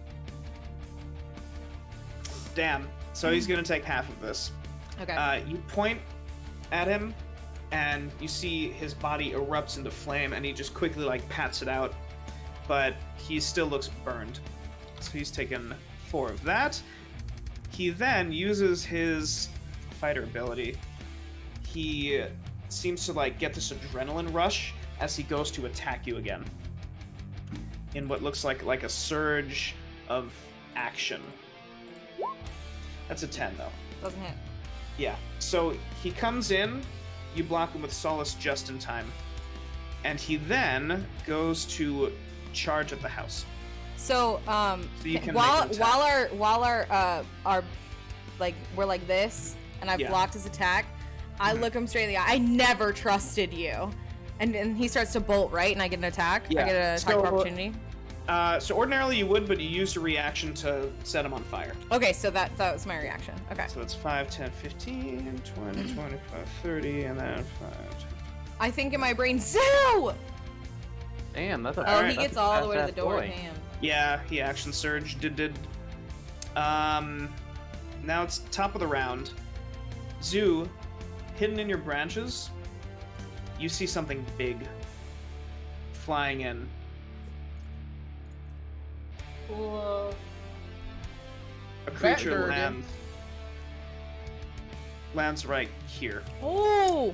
Damn. So he's gonna take half of this. Okay. You point at him, and you see his body erupts into flame, and he just quickly, like, pats it out. But he still looks burned. So he's taken 4 of that. He then uses his fighter ability. He seems to, like, get this adrenaline rush as he goes to attack you again. In what looks like a surge of action. That's a 10, though. Doesn't hit. Yeah. So he comes in, you block him with Solace just in time. And he then goes to charge at the house. So you can while make an attack. while our like we're like this, and I've Yeah. blocked his attack, I look him straight in the eye. I never trusted you. And he starts to bolt, right? And I get an attack. Yeah. I get an attack So- of opportunity. So ordinarily you would, but you used a reaction to set him on fire. Okay, so that was my reaction. Okay. So it's 5, 10, 15, 20, 25, 30, and then 5. I think in my brain, Zoo! Damn, that's a Oh, Alright, he that's gets a all the way to the fast-ass door. boy. Damn. Yeah, he action surged. Did. Now it's top of the round. Zoo, hidden in your branches, you see something big flying in. Cool. A creature Bat-Durgan. lands. lands right here. Oh!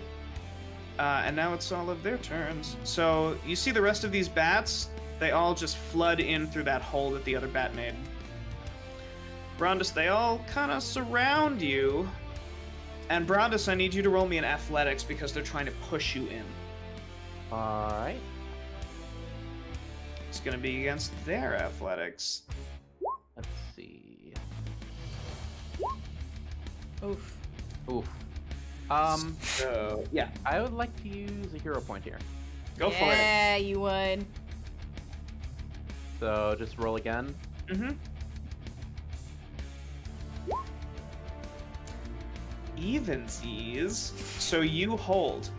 And now it's all of their turns. So you see the rest of these bats, they all just flood in through that hole that the other bat made. Brondus, they all kind of surround you. And Brondus, I need you to roll me an athletics because they're trying to push you in. Alright. It's going to be against their athletics. Let's see. Oof. Oof. So, yeah, I would like to use a hero point here. go for it. Yeah, you would. So just roll again. Mm-hmm. Evensies. So you hold.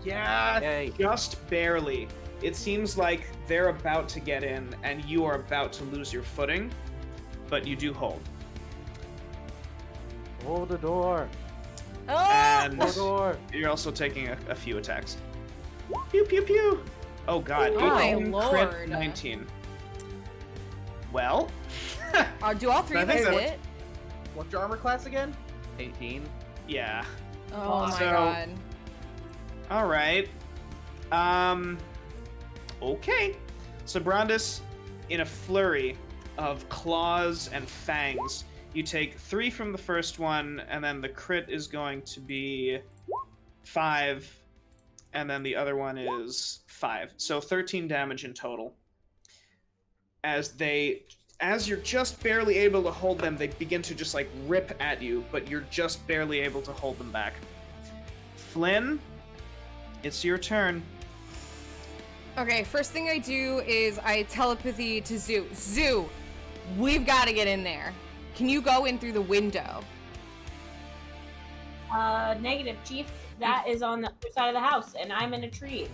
Yeah, Yay. just barely. It seems like they're about to get in, and you are about to lose your footing, but you do hold. Hold the door. Oh! And Hold the door. you're also taking a few attacks. Pew pew pew. Oh god, Oh my 18 lord. crit 19. Well, Do all three I of us think that hit? What's your armor class again? 18. yeah. Oh my So- god. All right. Okay. So Brondus, in a flurry of claws and fangs, you take 3 from the first one, and then the crit is going to be 5, and then the other one is 5. So 13 damage in total. As you're just barely able to hold them, they begin to just like rip at you, but you're just barely able to hold them back. Flynn, it's your turn. Okay, first thing I do is I telepathy to Zoo. Zoo, we've got to get in there. Can you go in through the window? Negative, Chief. That is on the other side of the house, and I'm in a tree.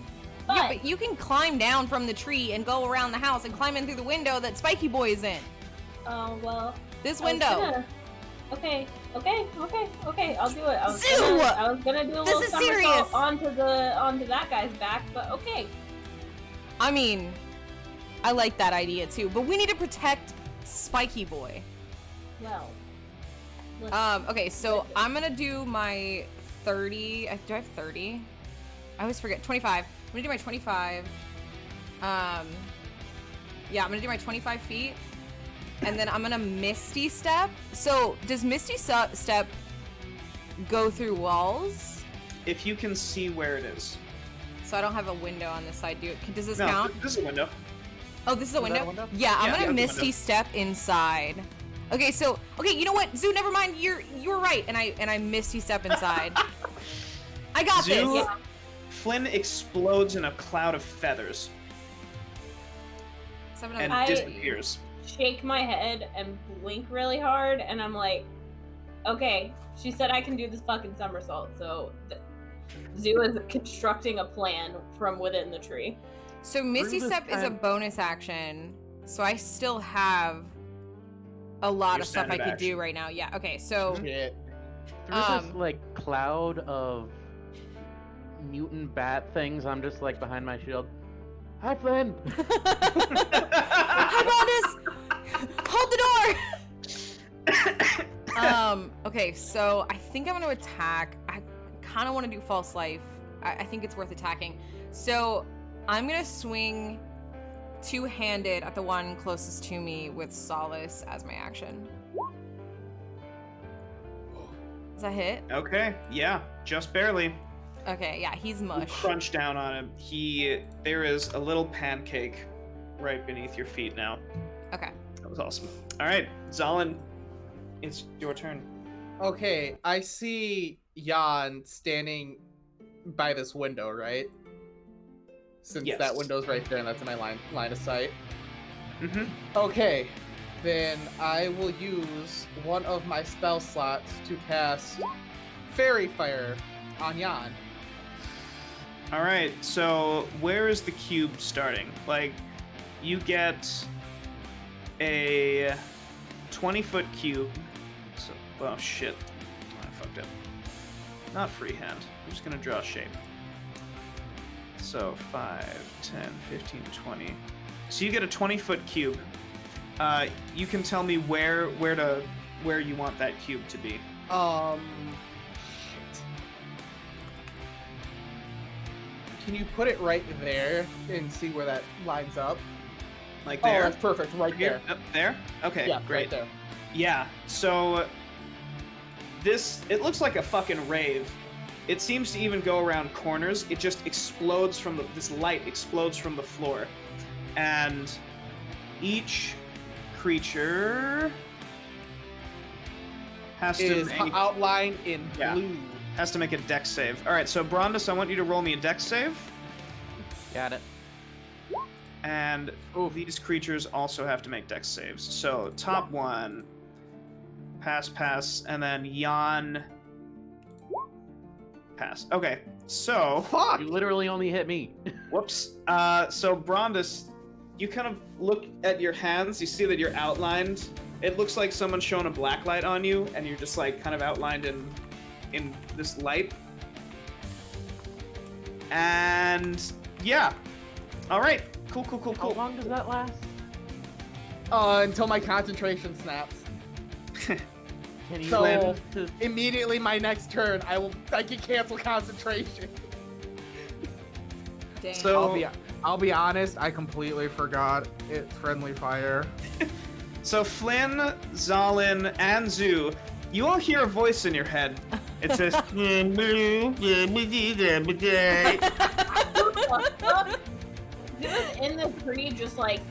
Yeah, but you can climb down from the tree and go around the house and climb in through the window that Spiky Boy is in. Oh, well. This I was window. gonna- Okay, I'll do it. Zoo! I was gonna do a This little is somersault serious. onto that guy's back, but okay. I mean, I like that idea too, but we need to protect Spiky Boy. Well. listen. Okay, so I'm gonna do my 30. Do I have 30? I always forget. 25. I'm gonna do my 25. Yeah, I'm gonna do my 25 feet, and then I'm gonna Misty Step. So does Misty Step go through walls? If you can see where it is. So I don't have a window on this side. Does this No, count? this is a window. Oh, this is a Is that window? a window? Yeah, I'm Yeah, gonna the Misty window. Step inside. Okay, so you know what, Zoo? Never mind. You were right, and I Misty Step inside. I got Zoo, this. Yeah. Flynn explodes in a cloud of feathers So I'm and gonna- disappears. Shake my head and blink really hard, and I'm like, okay, she said I can do this fucking somersault, so Zoo is constructing a plan from within the tree. So Misty this Step is a time- bonus action, so I still have a lot Your of stuff I standard could do action. right now. Yeah. Okay. So Shit. Through this Um, like cloud of mutant bat things, I'm just like behind my shield. Hi, Flynn. hi, Bondus. Hold the door. Okay. So I think I'm gonna attack. I kind of want to do false life. I think it's worth attacking. So I'm gonna swing two-handed at the one closest to me with solace as my action. Does that hit? Okay, yeah, just barely. Okay, yeah, he's You mush. crunch down on him. There is a little pancake right beneath your feet now. Okay. That was awesome. All right, Zalin, it's your turn. Okay, I see Yawn standing by this window, right? Since Yes. that window's right there and that's in my line of sight. Mm-hmm. Okay, then I will use one of my spell slots to cast Fairy Fire on Yawn. All right, so where is the cube starting? Like, you get a 20-foot cube. So, oh shit, I fucked up. Not freehand. I'm just gonna draw a shape. So 5, 10, 15, 20. So you get a 20-foot cube. You can tell me where you want that cube to be. Can you put it right there and see where that lines up? Like Oh, there. that's perfect. Right Here? there. Up there? Okay, Yeah, great. right there. Yeah, so it looks like a fucking rave. It seems to even go around corners. It just explodes from this light explodes from the floor. And each creature has to Is make, outlined in Yeah. blue. has to make a dex save. All right, so Brondus, I want you to roll me a dex save. Got it. And these creatures also have to make dex saves. So top one, pass, and then Yawn, pass. Okay, so Fuck! You literally only hit me. whoops. So Brondus, you kind of look at your hands. You see that you're outlined. It looks like someone's shown a black light on you, and you're just like kind of outlined in this light. And yeah, all right. Cool. How long does that last? Until my concentration snaps. Can you So- win to... Immediately my next turn, I can cancel concentration. Dang. So I'll be honest, I completely forgot it's friendly fire. So Flynn, Zalin, and Zoo, you all hear a voice in your head. It says, He was in the tree, just like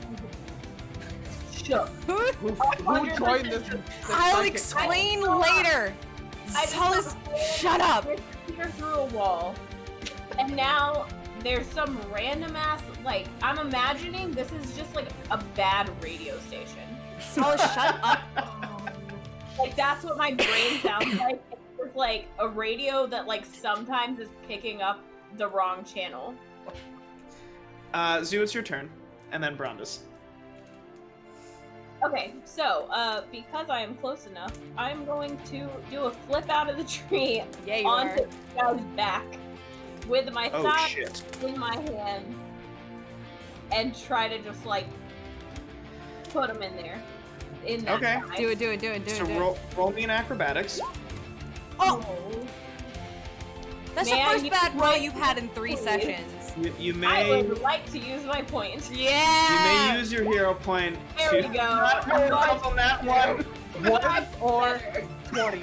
shook. Who joined this? I'll psychic explain later. I just Solace, saw shut up. Peter through a wall, and now there's some random ass. Like, I'm imagining this is just like a bad radio station. Solace, shut up. Like, that's what my brain sounds like. It's like a radio that like sometimes is picking up the wrong channel. Zoo, it's your turn, and then Brondus. Okay, so because I am close enough, I'm going to do a flip out of the tree Yeah, you onto are. this guy's back with my Oh thigh shit. in my hands and try to just like put him in there. In that Okay. thigh. Do it. So roll me an acrobatics. Oh, that's May the I first use bad roll my you've had in 3 please? sessions. You I may would like to use my point. Yeah. you may use your hero point There to we go. not roll on that one. One or 20.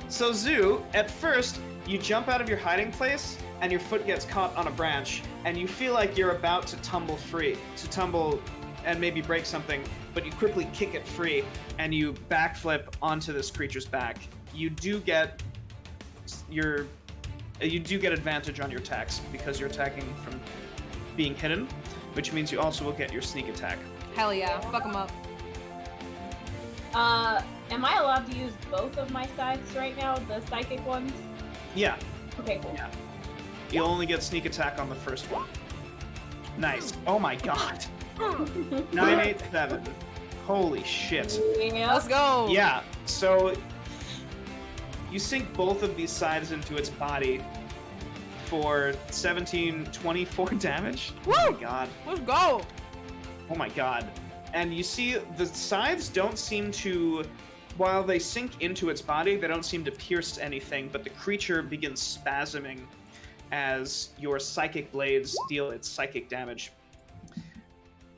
So Zoo, at first, you jump out of your hiding place, and your foot gets caught on a branch, and you feel like you're about to tumble and maybe break something, but you quickly kick it free, and you backflip onto this creature's back. You do get advantage on your attacks because you're attacking from being hidden, which means you also will get your sneak attack. Hell yeah. Fuck him up. Am I allowed to use both of my scythes right now, the psychic ones? Yeah, Okay, cool. yeah. You'll only get sneak attack on the first one. Nice. Oh my god. 987. Holy shit. Yeah. Let's go. Yeah, so you sink both of these sides into its body for 24 damage. Oh Woo! my god. Let's go. Oh my god. And you see the sides don't seem to, while they sink into its body, they don't seem to pierce anything, but the creature begins spasming as your psychic blades deal its psychic damage.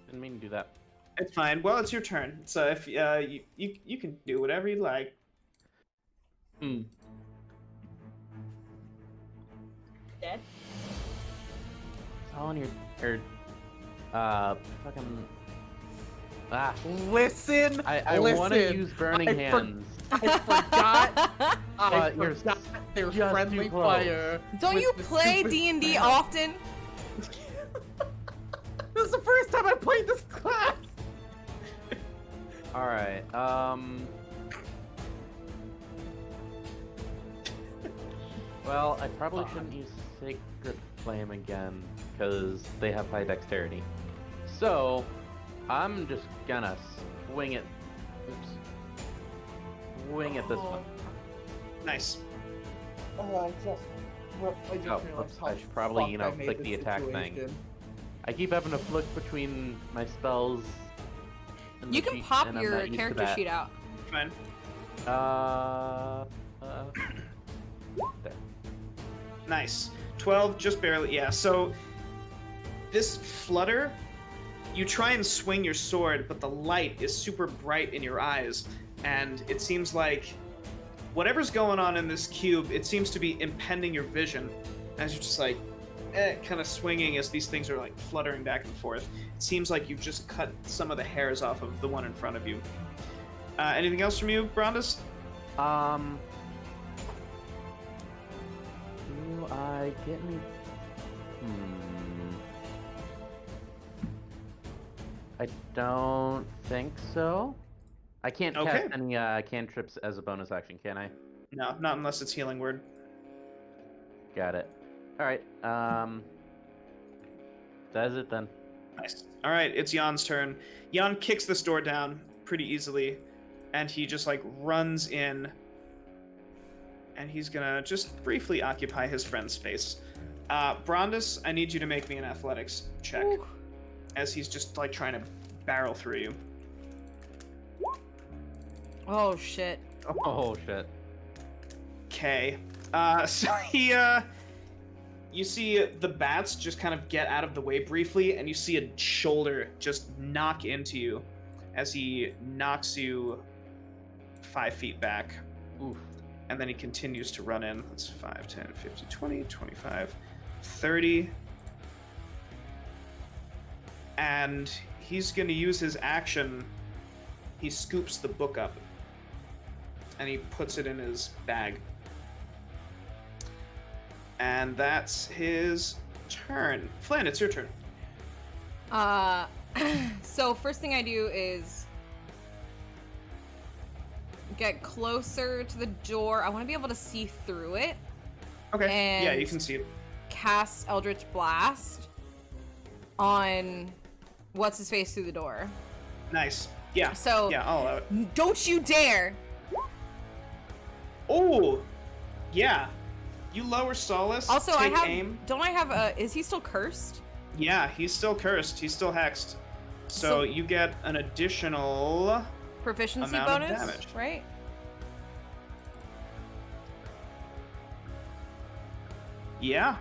Didn't mean to do that. It's fine. Well, it's your turn. So if you can do whatever you like. Hmm. Dead. It's all in your fucking. Ah, Listen. I want to Listen. use burning I for- hands. I forgot. I But you're forgot their just friendly too close. fire. Don't with you the play stupid D&D spell. often? This is the first time I played this class. All right. Well, I probably shouldn't use Sacred Flame again because they have high dexterity. So, I'm just gonna swing it. Oops. Swing at this one. Nice. Oh, I just Oh, realized oops, how I should probably, fucked you I know, made click this the attack thing. situation. I keep having to flick between my spells. And You the can sheet, pop and I'm your not used to character that. sheet out. Fine. There. Nice. 12, just barely. Yeah, so this flutter, you try and swing your sword, but the light is super bright in your eyes, and it seems like whatever's going on in this cube, it seems to be impeding your vision as you're just like kind of swinging as these things are like fluttering back and forth. It seems like you've just cut some of the hairs off of the one in front of you. Anything else from you, Brondus? Do I get me? I don't think so. I can't cast any cantrips as a bonus action, can I? No, not unless it's healing word. Got it. All right. That is it then. Nice. All right, it's Yawn's turn. Yawn kicks this door down pretty easily, and he just like runs in, and he's gonna just briefly occupy his friend's space. Brondus, I need you to make me an athletics check, as he's just like trying to barrel through you. Oh shit. Oh shit. Okay. So he you see the bats just kind of get out of the way briefly, and you see a shoulder just knock into you as he knocks you 5 feet back. Oof. And then he continues to run in. That's 5, 10, 15, 20, 25, 30. And he's going to use his action. He scoops the book up, and he puts it in his bag. And that's his turn. Flynn, it's your turn. So first thing I do is get closer to the door. I want to be able to see through it. Okay. And yeah, you can see it. cast Eldritch Blast on what's his face through the door. Nice. Yeah. So yeah, I'll allow it. Don't you dare! Oh, yeah. You lower Solace. Also, take I have. aim. Don't I have a? Is he still cursed? Yeah, he's still cursed. He's still hexed. So you get an additional Proficiency amount bonus, of damage. right? Yeah,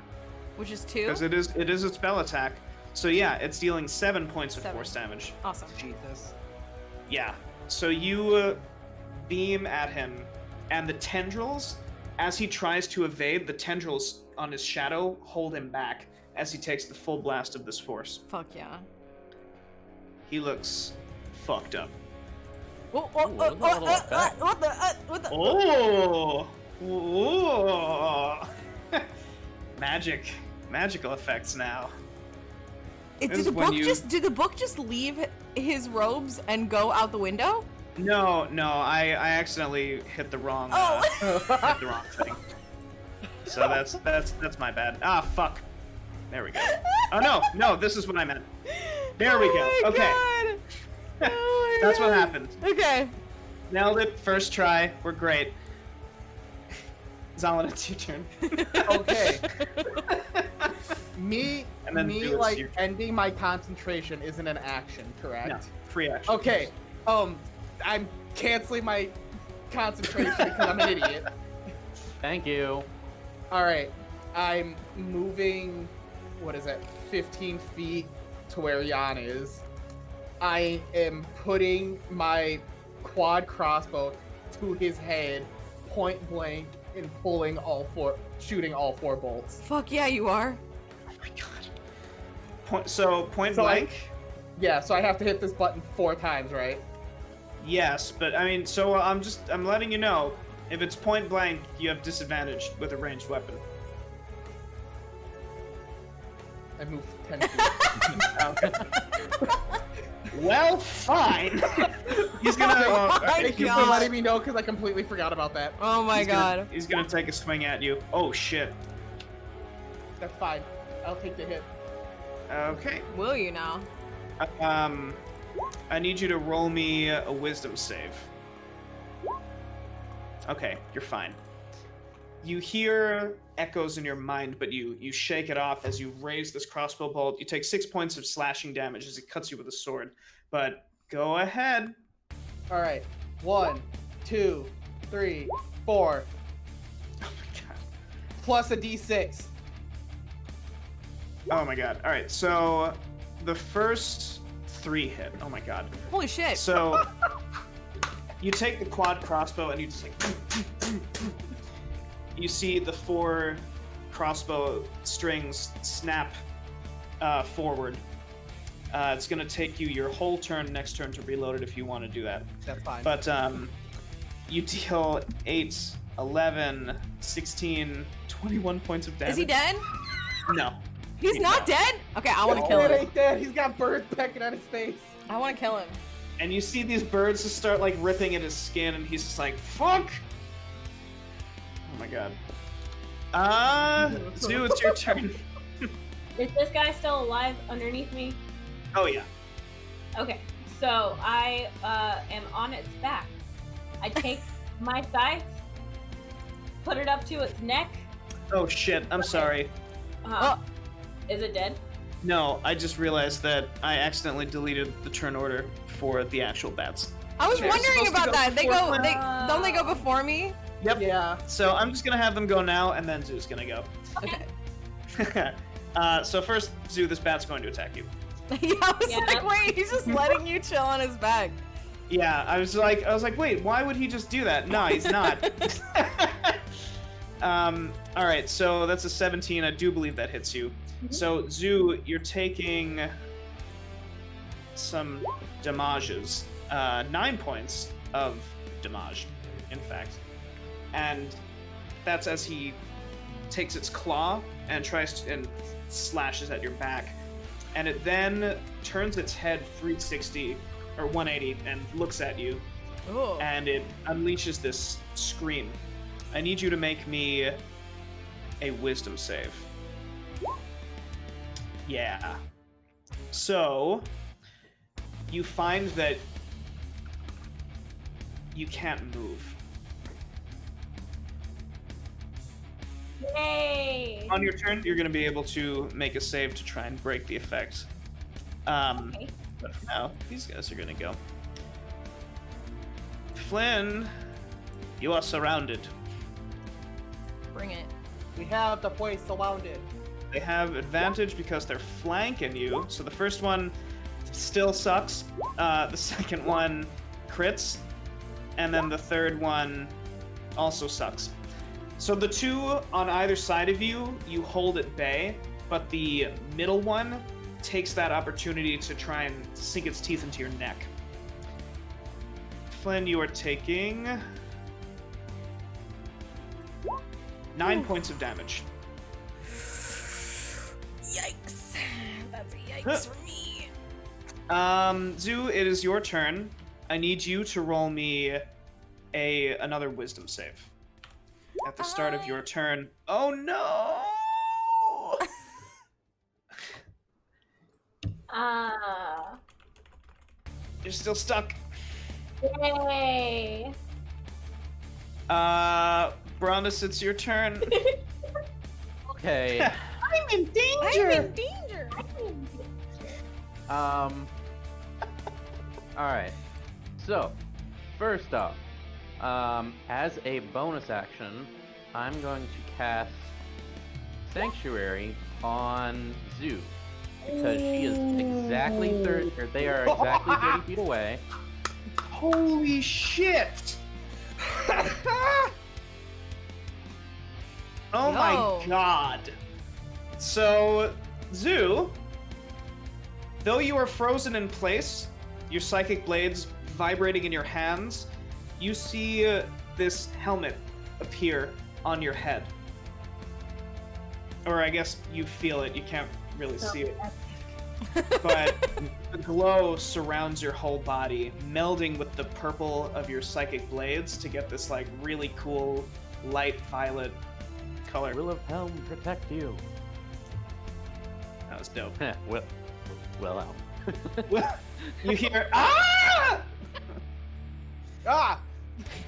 Which is 2. because it is a spell attack. So yeah, it's dealing 7 points of 7. force damage. Awesome. Jesus. Yeah. So you beam at him, and the tendrils, as he tries to evade, the tendrils on his shadow hold him back as he takes the full blast of this force. Fuck yeah. He looks fucked up. What the? Oh! Ooh! Magical effects now. Did This the is when book you- did the book just leave his robes and go out the window? No, I accidentally hit the wrong hit the wrong thing. So that's my bad. Ah, fuck. There we go. Oh no, this is what I meant. There we go. Oh my Okay. God. Oh my That's what God. happened. Okay. Nailed it. First try. We're great. Zalan, it's your turn. Okay. Me And then do it, like your- ending my concentration isn't an action, correct? No, free action. Okay. I'm canceling my concentration because I'm an idiot. Thank you. All right. I'm moving. What is it? 15 feet to where Yawn is. I am putting my quad crossbow to his head, point blank, and shooting all 4 bolts. Fuck yeah, you are. Oh my god. Point So blank. Yeah, so I have to hit this button 4 times, right? Yes, but I mean, so I'm letting you know, if it's point blank, you have disadvantage with a ranged weapon. I move 10 feet. Well, fine. He's gonna. Oh my Thank you for God. letting me know because I completely forgot about that. Oh my God. He's gonna take a swing at you. Oh shit. That's fine. I'll take the hit. Okay. Will you now? I need you to roll me a wisdom save. Okay, you're fine. You hear echoes in your mind, but you shake it off as you raise this crossbow bolt. You take 6 points of slashing damage as it cuts you with a sword. But go ahead. All right. 1, 2, 3, 4, Oh my god. plus a d6. Oh my god. All right, so the first 3 hit. Oh my god. Holy shit. So you take the quad crossbow and you just like you see the 4 crossbow strings snap forward. It's gonna take you your whole turn next turn to reload it if you want to do that. That's fine. But you deal 8, 11, 16, 21 points of damage. Is he dead? No. He's not dead? Okay, I want to kill It him. ain't dead. He's got birds pecking at his face. I want to kill him. And you see these birds just start like ripping at his skin, and he's just like, "Fuck!" Oh my god. Zoo, it's your turn. Is this guy still alive underneath me? Oh yeah. Okay, so I am on its back. I take my scythe, put it up to its neck. Oh shit. I'm sorry. Is it dead? No, I just realized that I accidentally deleted the turn order for the actual bats. I was They're wondering supposed to about go that. They before go. Flynn. Don't they go before me? Yep. Yeah. So I'm just gonna have them go now, and then Zoo's gonna go. Okay. So first, Zoo, this bat's going to attack you. Yeah, I was Yeah, like, that's- wait, he's just letting you chill on his back. Yeah, I was like, wait, why would he just do that? No, he's not. All right, so that's a 17. I do believe that hits you. So Zoo, you're taking some damages. 9 points of damage, in fact, and that's as he takes its claw and tries to, and slashes at your back, and it then turns its head 360 or 180 and looks at you, Ooh. and it unleashes this scream. I need you to make me a wisdom save. Yeah. So you find that you can't move. Yay! On your turn, you're going to be able to make a save to try and break the effect. Okay. But for now, these guys are going to go. Flynn, you are surrounded. Bring it. We have the place surrounded. They have advantage because they're flanking you. So the first one still sucks. The second one crits. And then the third one also sucks. So the 2 on either side of you, you hold at bay, but the middle one takes that opportunity to try and sink its teeth into your neck. Flynn, you are taking 9 points of damage. Yikes. That's a yikes for me. Zoo, it is your turn. I need you to roll me another wisdom save. At the start of your turn. Oh no! You're still stuck. Yay! Brandis, it's your turn. Okay. I'm in danger! I'm in danger. Alright. So, first off, as a bonus action, I'm going to cast Sanctuary on Zoo. Because she is exactly they are exactly 30 feet away. Holy shit! Oh my No. god. So, Zoo, though you are frozen in place, your psychic blades vibrating in your hands, you see this helmet appear on your head. Or I guess you feel it, you can't really see it. But the glow surrounds your whole body, melding with the purple of your psychic blades to get this like really cool light violet color. Will of Helm protect you. That was dope. well out. You hear ah! Ah!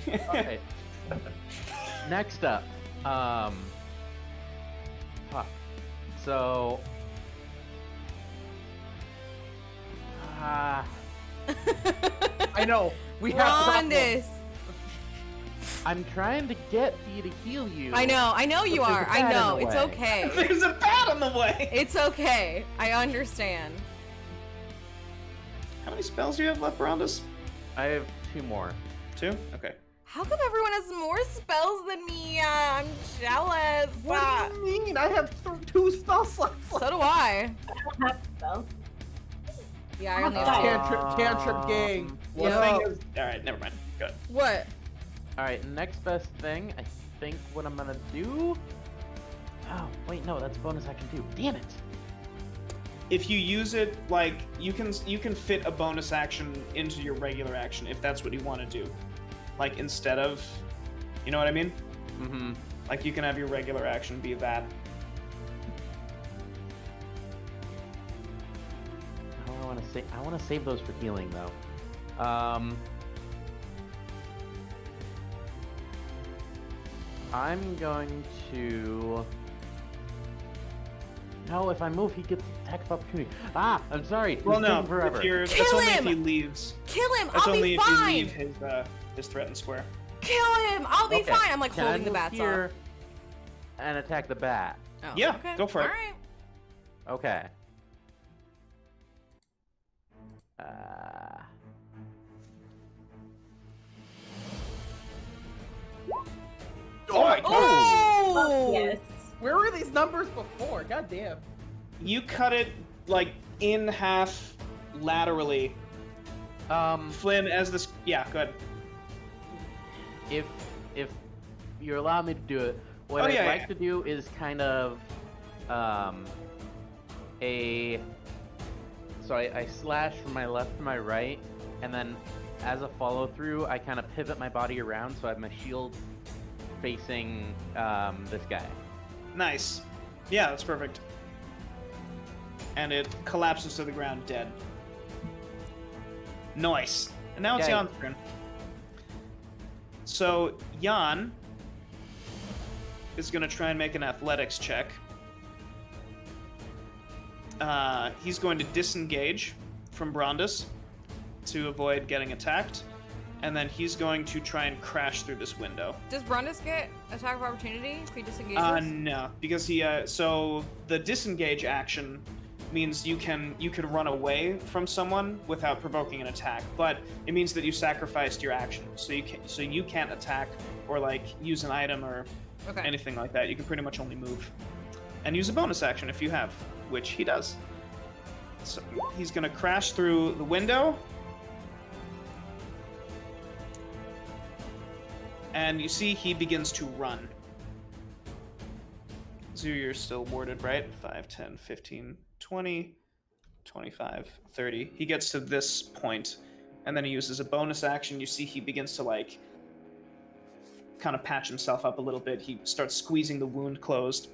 Okay. Next up, fuck. So, I know. We have problems. Rondis. I'm trying to get you to heal you. I know you But are. there's a I bat in know. the It's way. okay. There's a bat on the way! It's okay. I understand. How many spells do you have left, Brondus? I have 2 more. 2? Okay. How come everyone has more spells than me? I'm jealous. What do you mean? I have 2 spell slots left. So do I. So, Yeah, I only Oh, have two. Cantrip gang. One Yo. thing is... Alright, never mind. Good. What? Alright, next best thing, I think what I'm gonna do... Oh, wait, no, that's bonus action too. Damn it! If you use it, like, you can fit a bonus action into your regular action if that's what you want to do. Like, instead of... You know what I mean? Mm-hmm. Like, you can have your regular action be that. I want to save those for healing, though. I'm going to... No, if I move, he gets attack of opportunity. Ah, I'm sorry. Well, This no, thing forever. if you're, that's Kill only if him! he leaves. Kill him! That's I'll only be if you fine! leave his threatened square. Kill him! I'll be Okay. fine! I'm like Can I holding the move bats here off. and attack the bat? Oh, Yeah, okay. go for it. Alright. Okay. Oh my god! Oh! yes. Where were these numbers before? God damn. You cut it, like, in half laterally. Flynn, as this... Yeah, good. If you allow me to do it, what Oh, I'd yeah, like yeah. to do is kind of so I slash from my left to my right, and then as a follow through, I kind of pivot my body around so I have my shield facing this guy. Nice. Yeah, that's perfect. And it collapses to the ground dead. Nice. And now it's Yay. Yawn's turn. So, Yawn is going to try and make an athletics check. He's going to disengage from Brondus to avoid getting attacked. And then he's going to try and crash through this window. Does Brundus get attack of opportunity if he disengages? No, because he so the disengage action means you can run away from someone without provoking an attack, but it means that you sacrificed your action, so you can't attack or like use an item or Okay. anything like that. You can pretty much only move and use a bonus action if you have, which he does. So he's gonna crash through the window. And you see he begins to run. Zoo, you're still warded, right? 5, 10, 15, 20, 25, 30. He gets to this point, and then he uses a bonus action. You see he begins to, like, kind of patch himself up a little bit. He starts squeezing the wound closed.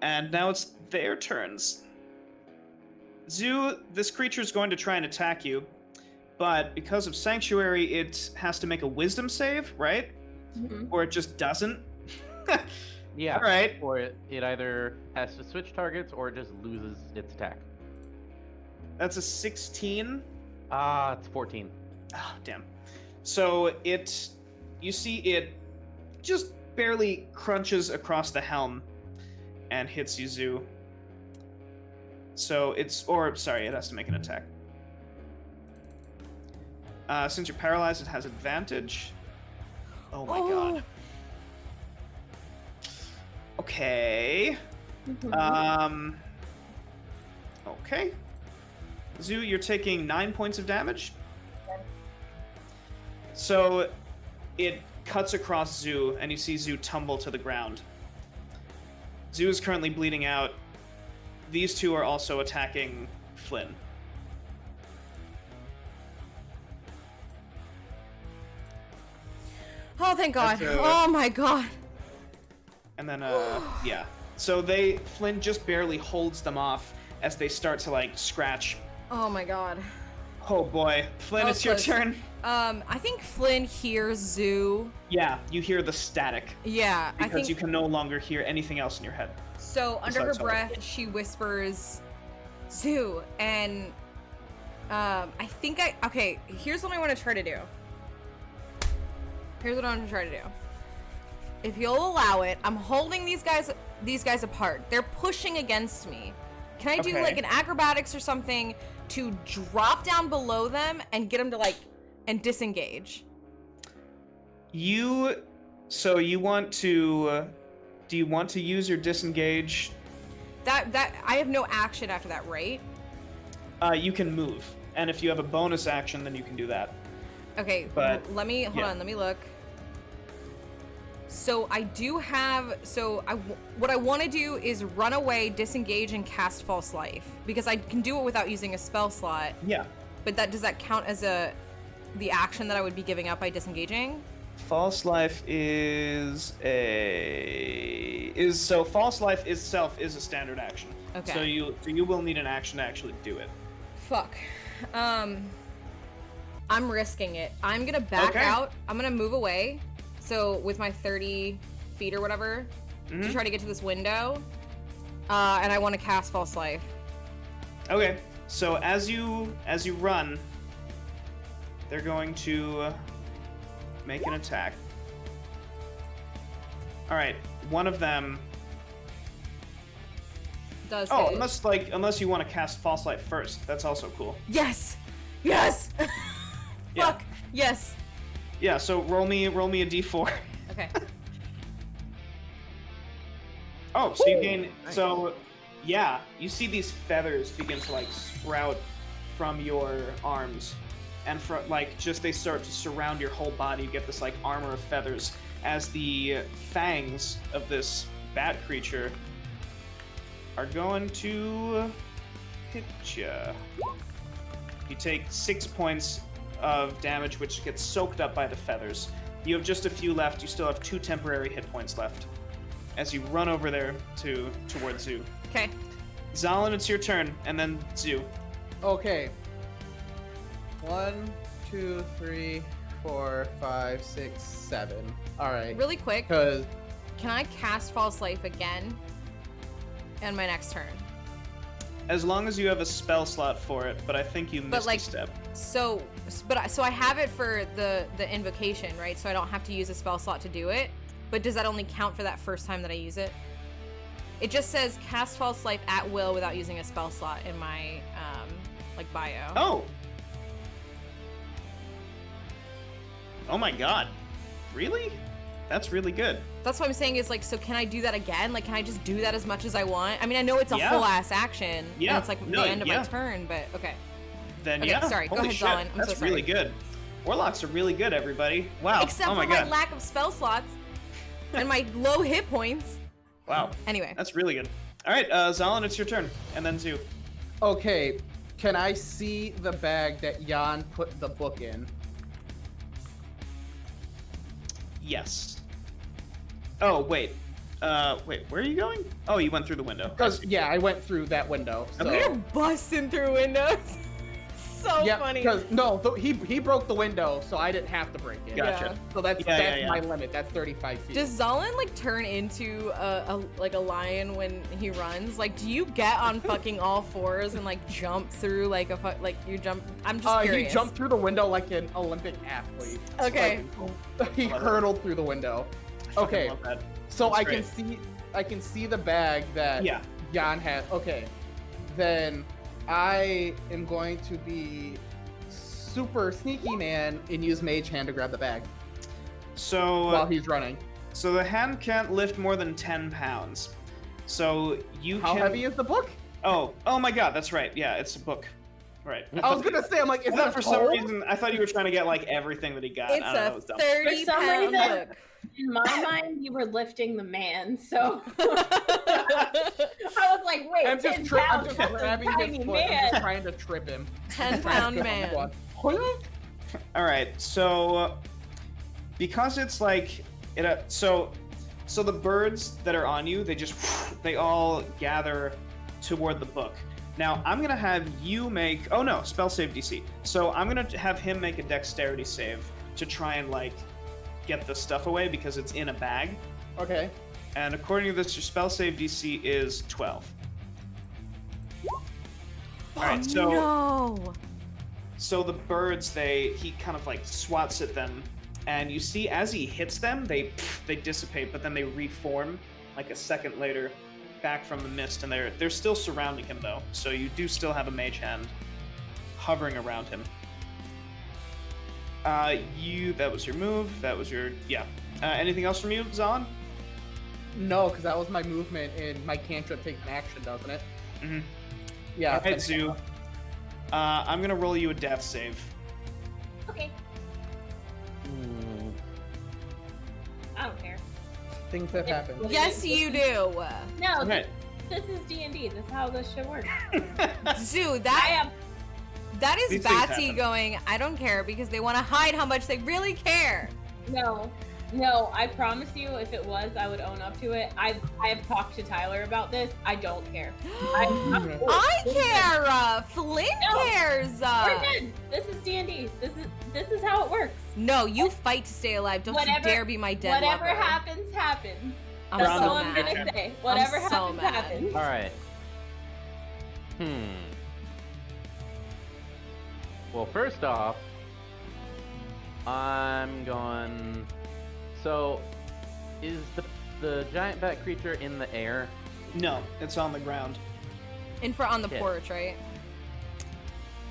And now it's their turns. Zoo, this creature's going to try and attack you, but because of Sanctuary, it has to make a wisdom save, right? Mhm. Or it just doesn't. Yeah. All right. Or it either has to switch targets or it just loses its attack. That's a 16. Ah, it's 14. Ah, damn. So you see it just barely crunches across the helm and hits you, Zoo. So it has to make an attack. Since you're paralyzed, it has advantage. Oh my god. Okay. Okay. Zoo, you're taking 9 points of damage. So it cuts across Zoo, and you see Zoo tumble to the ground. Zoo is currently bleeding out. These two are also attacking Flynn. Oh, thank God. That's, Oh my God. And then, yeah. So Flynn just barely holds them off as they start to, like, scratch. Oh my God. Oh boy. Flynn, That it's was your close. turn. I think Flynn hears Zoo. Yeah, you hear the static. Yeah, I Because think you can no longer hear anything else in your head. so. Under her besides breath, she whispers, "Zoo," and okay. Here's what I want to try to do. Here's what I'm gonna try to do. If you'll allow it, I'm holding these guys apart. They're pushing against me. Can I do Okay. like an acrobatics or something to drop down below them and get them to and disengage? So you want to? Do you want to use your disengage? That I have no action after that, right? You can move, and if you have a bonus action, then you can do that. Okay, But, let me hold on. Let me look. So I do have. What I want to do is run away, disengage, and cast False Life because I can do it without using a spell slot. Yeah. But does that count as the action that I would be giving up by disengaging? False life so false life itself is a standard action. Okay. So you will need an action to actually do it. Fuck. I'm risking it. I'm gonna back Okay. out. I'm gonna move away. So with my 30 feet or whatever to try to get to this window. And I want to cast False Life. Okay. So as you run, they're going to make an attack. All right. One of them. Does Oh, hit. unless you want to cast False Light first. That's also cool. Yes. Yes. Yeah. Fuck. Yes. Yeah. So roll me a d4. Okay. Oh, so you gain. So, yeah, you see these feathers begin to sprout from your arms, and they start to surround your whole body. You get this armor of feathers as the fangs of this bat creature are going to hit you. You take 6 points of damage, which gets soaked up by the feathers. You have just a few left. You still have 2 temporary hit points left as you run over there towards Zoo. Okay. Zalin, it's your turn, and then Zoo. Okay. 1, 2, 3, 4, 5, 6, 7. All right. Really quick. Because Can I cast False Life again in my next turn? As long as you have a spell slot for it, but I think you missed a step. So I have it for the invocation, right? So I don't have to use a spell slot to do it. But does that only count for that first time that I use it? It just says cast False Life at will without using a spell slot in my bio. Oh. Oh my god. Really? That's really good. That's what I'm saying is so can I do that again? Can I just do that as much as I want? I mean, I know it's a Yeah. whole ass action. Yeah. And it's the end of my turn, but okay. Then Okay, yeah. sorry. Go Holy ahead, shit. Zalin. I'm That's so sorry. really good. Warlocks are really good, everybody. Wow. Except oh my for my god. lack of spell slots and my low hit points. Wow. Anyway. That's really good. All right, Zalin, it's your turn, and then Zoo. okay, can I see the bag that Yawn put the book in? Yes. Oh wait. Wait. Where are you going? Oh, you went through the window. Because I went through that window. So. Okay. You're busting through windows. So Yeah, funny. because he broke the window, so I didn't have to break it. Gotcha. So that's Yeah. my limit. That's 35 feet. Does Zalin turn into a lion when he runs? Do you get on fucking all fours and jump through you jump? I'm just He curious. jumped through the window like an Olympic athlete. Okay. He Love it. hurdled through the window. I fucking Okay. love that. So That's I can see the bag that Yeah. Yawn has. Okay. Then I am going to be super sneaky man and use Mage Hand to grab the bag So while he's running. So the hand can't lift more than 10 pounds. So you How can. heavy is the book? Oh my god, that's right. Yeah, it's a book. Right. I was gonna say, I'm like, is I that thought for some tome? reason I thought you were trying to get everything that he got. It's I don't know, it a was dumb. 30 For some pound reason- book. In my mind, you were lifting the man, so I was like, wait, I'm 10 just pounds, that's a grabbing tiny his foot. I'm man. just trying to trip him. 10-pound man. All right. So because it's so the birds that are on you, they all gather toward the book. Now I'm gonna have you make. Oh no, spell save DC. So I'm gonna have him make a dexterity save to try and get the stuff away because it's in a bag. Okay. And according to this, your spell save DC is 12. All right, No. so the birds, he kind of swats at them, and you see as he hits them, they dissipate, but then they reform like a second later back from the mist, and they're still surrounding him though. So you do still have a mage hand hovering around him. That was your move. That was your anything else from you, Zon? No, because that was my movement, and my cantrip takes an action, doesn't it? Mm-hmm. Yeah. All right, Zoo. I'm gonna roll you a death save. Okay. I don't care. Things have happened. Yes, you do. No, Okay. this is D&D. This is how this shit works. Zoo, I that is These things Batsy happen. going, I don't care, because they want to hide how much they really care. No, I promise you, if it was, I would own up to it. I have talked to Tyler about this. I don't care. I care. Flynn No. cares. We're good. This is D&D. This is how it works. No, you fight to stay alive. Don't you dare be my dead Whatever lover. happens, happens. I'm That's so all I'm mad. gonna say. Whatever I'm so happens, mad. happens. All right. Well, first off, I'm going. So, is the giant bat creature in the air? No, it's on the ground. On the Okay. porch, right?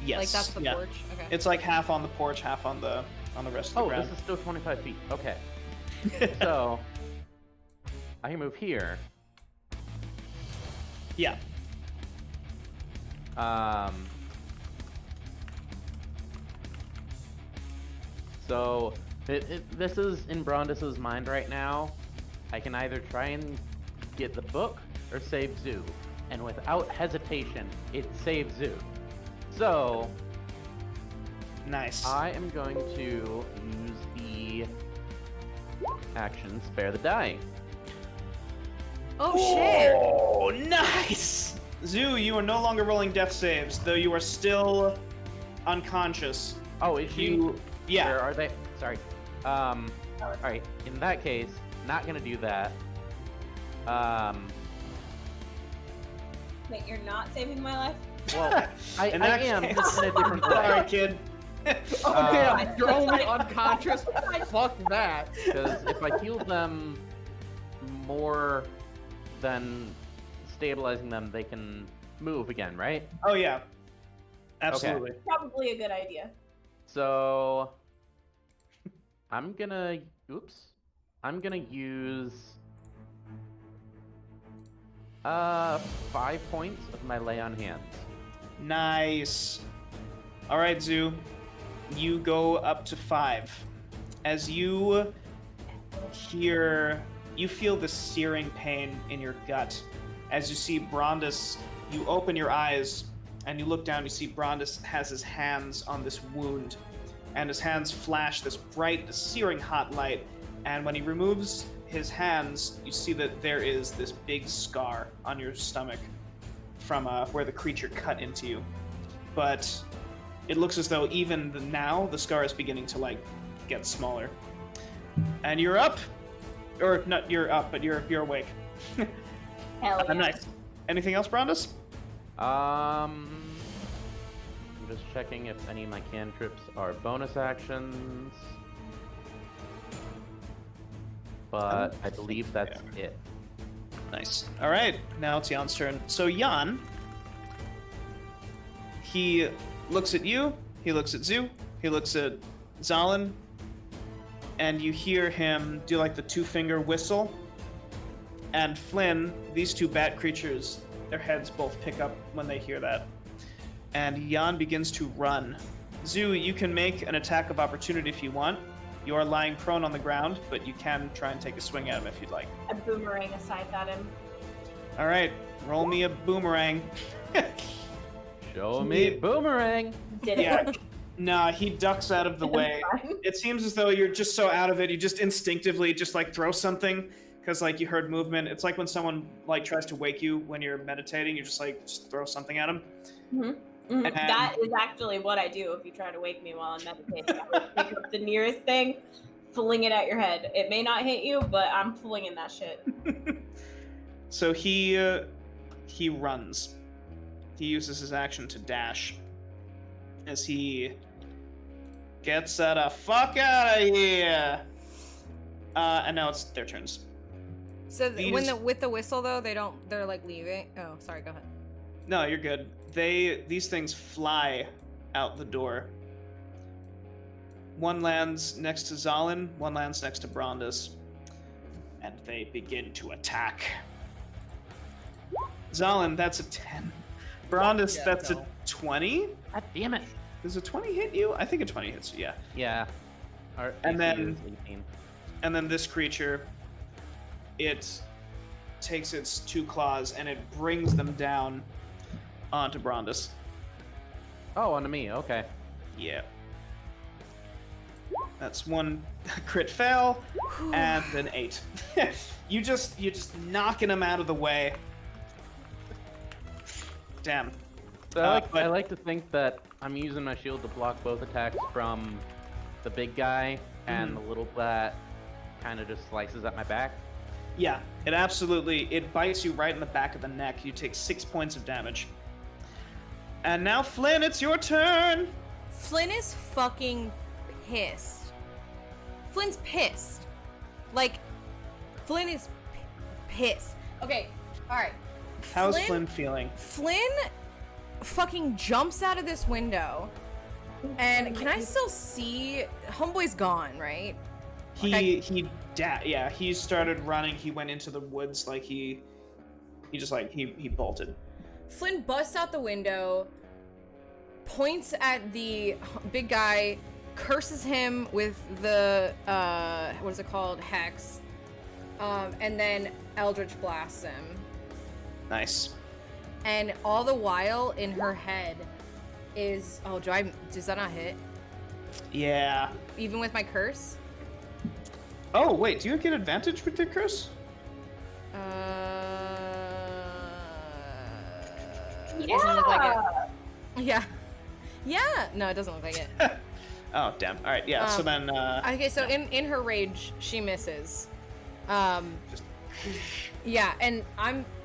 Yes. Like that's the yeah. porch. Okay. It's like half on the porch, half on the rest of the Oh, ground. this is still 25 feet. Okay. So, I can move here. Yeah. So, this is in Brondus's mind right now. I can either try and get the book or save Zoo. And without hesitation, it saves Zoo. So, Nice. I am going to use the action Spare the Dying. Oh shit. Oh, nice! Zoo, you are no longer rolling death saves, though you are still unconscious. Oh, is she? Yeah. Where are they? Sorry. Alright, in that case, not gonna do that. Wait, you're not saving my life? Well, I In that am, case- just in a different way. Sorry, kid. Oh Uh, damn! You're only unconscious. Fuck that. Because if I heal them more than stabilizing them, they can move again, right? Oh, yeah. Absolutely. Probably a good idea. So I'm gonna use 5 points of my lay on hands. Nice. All right, Zoo. You go up to 5. As you feel the searing pain in your gut. As you see Brondus, you open your eyes and you look down, you see Brondus has his hands on this wound. And his hands flash this bright, searing hot light. And when he removes his hands, you see that there is this big scar on your stomach from where the creature cut into you. But it looks as though even now the scar is beginning to get smaller. And you're up, or not? You're up, but you're awake. Hell yeah. Nice. Anything else, Brondus? I'm just checking if any of my cantrips are bonus actions. But I believe that's it. Nice. All right, now it's Yawn's turn. So Yawn, he looks at you, he looks at Zoo, he looks at Zalin, and you hear him do the 2-finger whistle. And Flynn, these 2 bat creatures, their heads both pick up when they hear that. And Yawn begins to run. Zoo, you can make an attack of opportunity if you want. You are lying prone on the ground, but you can try and take a swing at him if you'd like. A boomerang aside at him. All right, roll me a boomerang. Show me boomerang. Did it Yeah. work? Nah, he ducks out of the way. It seems as though you're just so out of it, you just instinctively just throw something because you heard movement. It's like when someone tries to wake you when you're meditating, you just throw something at him. Mhm. That is actually what I do if you try to wake me while I'm meditating. I would pick up the nearest thing, fling it at your head. It may not hit you, but I'm flinging that shit. So he runs. He uses his action to dash as he gets the fuck out of here. And now it's their turns. So These- with the whistle though, they're like leaving. Oh, sorry, go ahead. No, you're good. These things fly out the door. One lands next to Zalin, one lands next to Brondus, and they begin to attack. Zalin, that's a 10. Brondus, Yeah, that's no. a 20. God damn it. Does a 20 hit you? I think a 20 hits you, yeah. Yeah. Our And AC then- is 18. And then this creature, it takes its 2 claws and it brings them down onto Brondus. Oh, onto me. Okay. Yeah. That's 1 crit fail and an 8. You're just knocking him out of the way. Damn. So but- I like to think that I'm using my shield to block both attacks from the big guy and the little that kind of just slices at my back. Yeah, it bites you right in the back of the neck. You take 6 points of damage. And now, Flynn, it's your turn. Flynn is fucking pissed. Flynn's pissed. Like, Flynn is pissed. Okay, alright. How's Flynn feeling? Flynn fucking jumps out of this window. And can I still see? Homeboy's gone, right? He started running. He went into the woods like he bolted. Flynn busts out the window, points at the big guy, curses him with the what is it called? Hex. And then Eldritch blasts him. Nice. And all the while in her head is does that not hit? Yeah. Even with my curse? Oh wait, do you get advantage with your curse? It doesn't look like it. Yeah. Yeah. No, it doesn't look like it. Oh damn. All right. Yeah. So then. Okay, so in her rage, she misses. Just- Yeah, and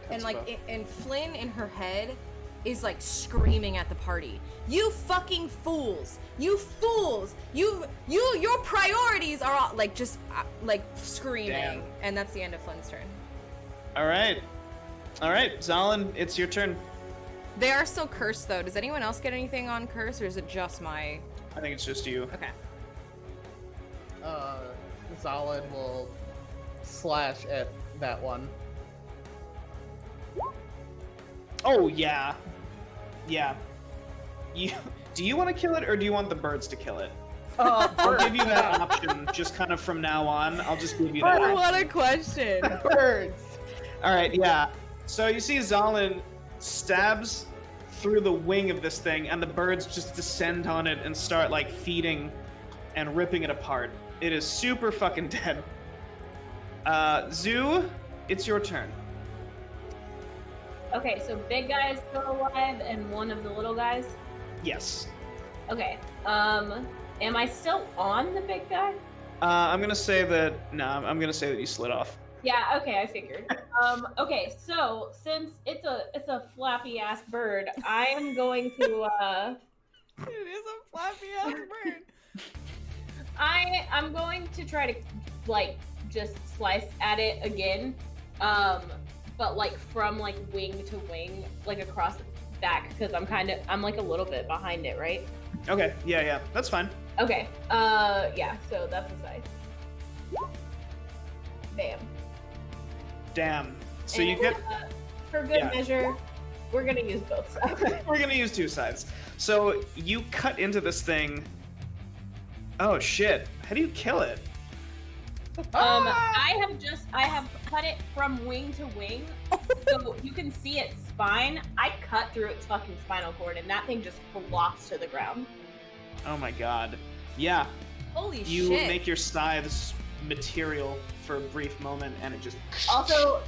That's rough. and Flynn in her head is like screaming at the party. You fucking fools! You fools! Your priorities are all, like just like screaming, Damn. and that's the end of Flynn's turn. All right. Zalin, it's your turn. They are still cursed though. Does anyone else get anything on curse, or is it just my? I think it's just you. Okay. Zalin will slash at that one. Oh yeah. Yeah. Do you want to kill it or do you want the birds to kill it? I'll give you that option just kind of from now on. I'll just give you that option. What a question! Birds. All right, yeah. So you see Zalin stabs through the wing of this thing and the birds just descend on it and start like feeding and ripping it apart. It is super fucking dead. Zoo, it's your turn. Okay, so big guy is still alive and one of the little guys. Yes. Okay. Am I still on the big guy? I'm gonna say that you slid off. Yeah, okay, I figured. Okay, so since it's a flappy ass bird, I am going to It is a flappy ass bird. I'm going to try to like just slice at it again. But like from like wing to wing, like across its back, because I'm like a little bit behind it, right? Okay, yeah, that's fine. Okay. Yeah, so that's a size. Bam. Damn. So And, you get. for good yeah. measure, we're gonna use both sides. We're gonna use 2 sides. So you cut into this thing. Oh shit! How do you kill it? I have cut it from wing to wing, so you can see its spine. I cut through its fucking spinal cord, and that thing just flops to the ground. Oh my god. Yeah. Holy You shit! make your scythes material for a brief moment, and it just. Also,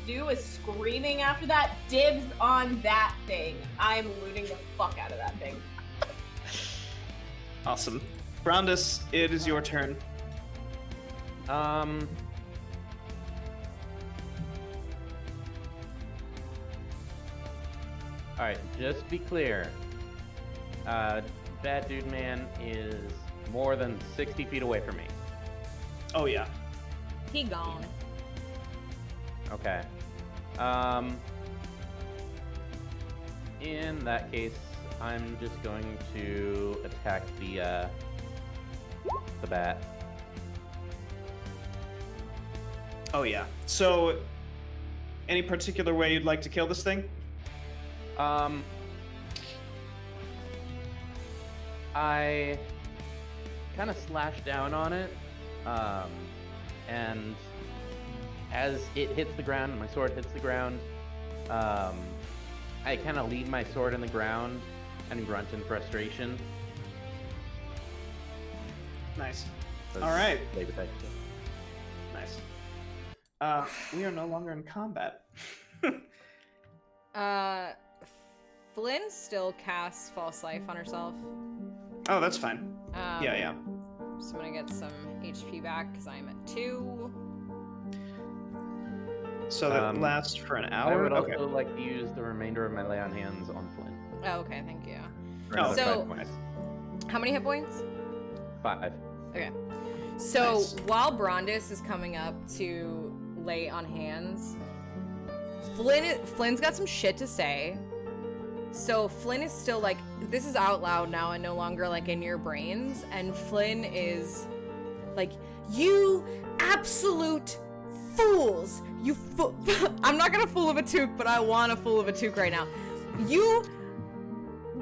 Zoo is screaming after that. Dibs on that thing. I'm looting the fuck out of that thing. Awesome. Brondus, it is your turn. Alright, just to be clear. bad dude man is more than 60 feet away from me. Oh yeah. He gone. Okay. In that case, I'm just going to attack the bat. Oh yeah. So, any particular way you'd like to kill this thing? I kind of slash down on it, and as it hits the ground and my sword hits the ground, I kind of leave my sword in the ground and grunt in frustration. Nice. That's All right. labor type stuff. Nice. We are no longer in combat. Flynn still casts False Life on herself. Oh, that's fine. Yeah. So I'm gonna get some HP back because I'm at 2. So that lasts for an I hour? would Okay. also like to use the remainder of my lay on hands on Flynn. Oh, okay, thank you. For another So- 5 points. How many hit points? 5. Okay. So Nice. while Brondis is coming up to lay on hands, Flynn's got some shit to say. So Flynn is still like, this is out loud now and no longer like in your brains. And Flynn is like, you absolute fools. I'm not gonna fool of a toque, but I want a fool of a toque right now. You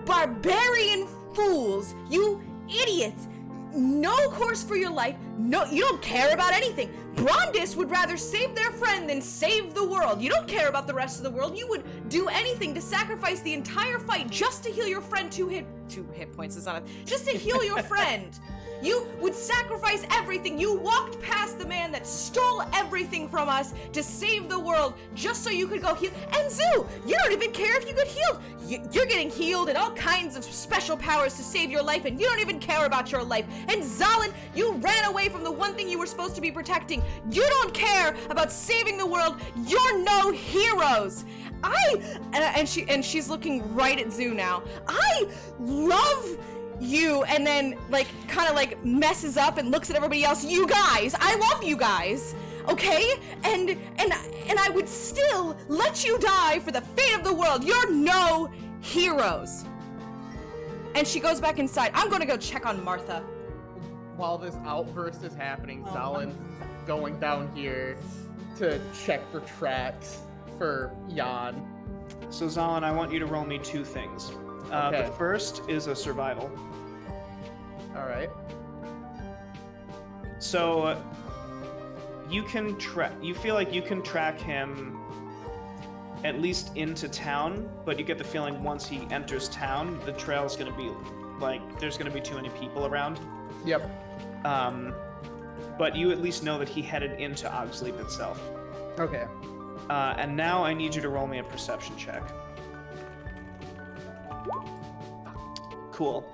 barbarian fools. You idiots. No course for your life. No, you don't care about anything. Brondis would rather save their friend than save the world. You don't care about the rest of the world. You would do anything to sacrifice the entire fight just to heal your friend. Two hit points is not just to heal your friend. You would sacrifice everything. You walked past the man that stole everything from us to save the world just so you could go heal. And Zoo, you don't even care if you get healed. You're getting healed and all kinds of special powers to save your life, and you don't even care about your life. And Zalin, you ran away from the one thing you were supposed to be protecting. You don't care about saving the world. You're no heroes. She's looking right at Zoo now. I love you, and then like kind of like messes up and looks at everybody else. You guys, I love you guys, okay? And I would still let you die for the fate of the world. You're no heroes. And she goes back inside. I'm gonna go check on Martha. While this outburst is happening, Zalin's going down here to check for tracks for Yawn. So Zalin, I want you to roll me 2 things. Okay. The first is a survival. All right. So you can you feel like you can track him at least into town, but you get the feeling once he enters town, the trail's gonna be like there's gonna be too many people around. Yep. But you at least know that he headed into Ogsleep itself. Okay. And now I need you to roll me a perception check. Cool.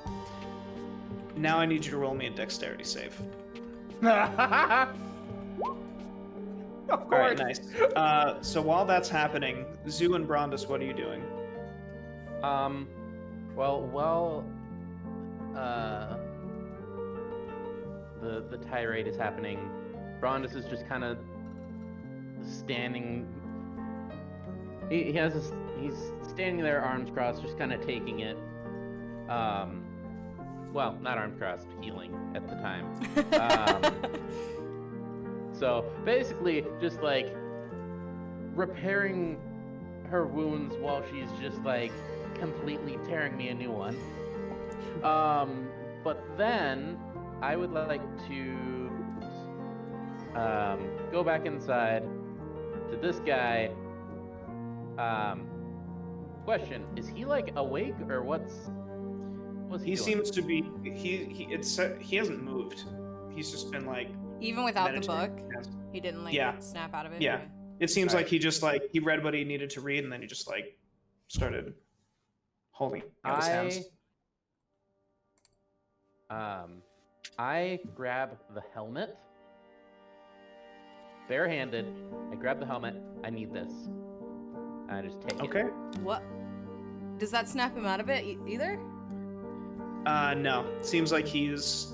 Now I need you to roll me a dexterity save. Of All right, nice. So while that's happening, Zoo and Brondis, what are you doing? Well, the tirade is happening. Brondis is just kind of standing. He's standing there, arms crossed, just kind of taking it. Well, not arms crossed, healing at the time. So basically, just like repairing her wounds while she's just like completely tearing me a new one. But then I would like to go back inside to this guy. Question: is he like awake or what's he He doing? seems to be. He hasn't moved. He's just been like. Even without the book, meditating. he didn't like Yeah. snap out of it. Yeah. Okay. It seems Right. like he just like he read what he needed to read, and then he just like started holding out his hands. I grab the helmet, barehanded. I grab the helmet. I need this. And I just take it. Okay. What? Does that snap him out of it either? No. Seems like he's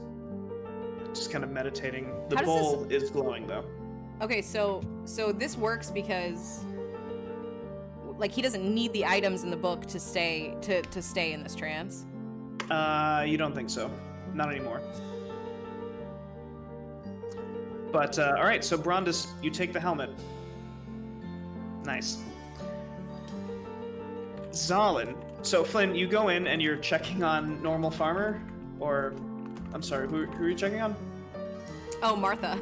just kind of meditating. The How does bowl is glowing, though. Okay, so this works because like he doesn't need the items in the book to stay in this trance. You don't think so. Not anymore. But, alright, so Brondus, you take the helmet. Nice. Zalin. So, Flynn, you go in and you're checking on normal farmer? Or, I'm sorry, who are you checking on? Oh, Martha.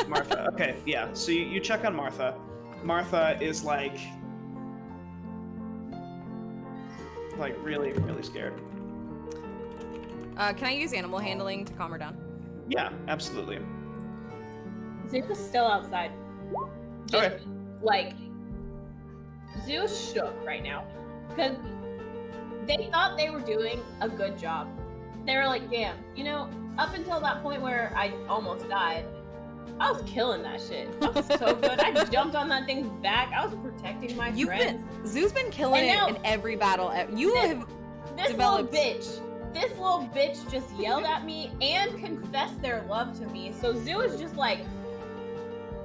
Martha. Okay, yeah. So you check on Martha. Martha is like really, really scared. Can I use animal handling to calm her down? Yeah, absolutely. Zeus is still outside. Okay. Like, Zeus shook right now. Because they thought they were doing a good job. They were like, damn, you know, up until that point where I almost died, I was killing that shit. I was so good. I jumped on that thing's back. I was protecting my friends. Zoo's been killing it in every battle. You have developed... This little bitch just yelled at me and confessed their love to me. So Zoo is just like,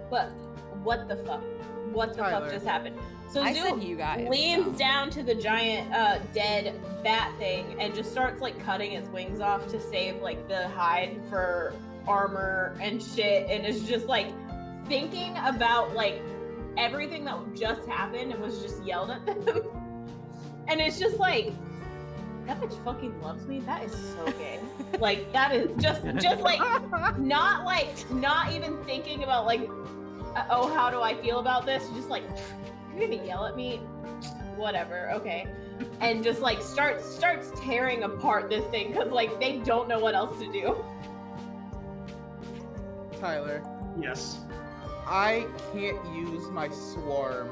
what the fuck? What the fuck just happened? So Zoo leans down to the giant dead bat thing and just starts like cutting its wings off to save like the hide for armor and shit, and is just like thinking about like everything that just happened and was just yelled at them. And it's just like, that bitch fucking loves me. That is so gay. Like, that is just like, not even thinking about like, oh, how do I feel about this? Just like, you're gonna yell at me? Whatever, okay. And just like starts tearing apart this thing because like they don't know what else to do. Tyler. Yes. I can't use my swarm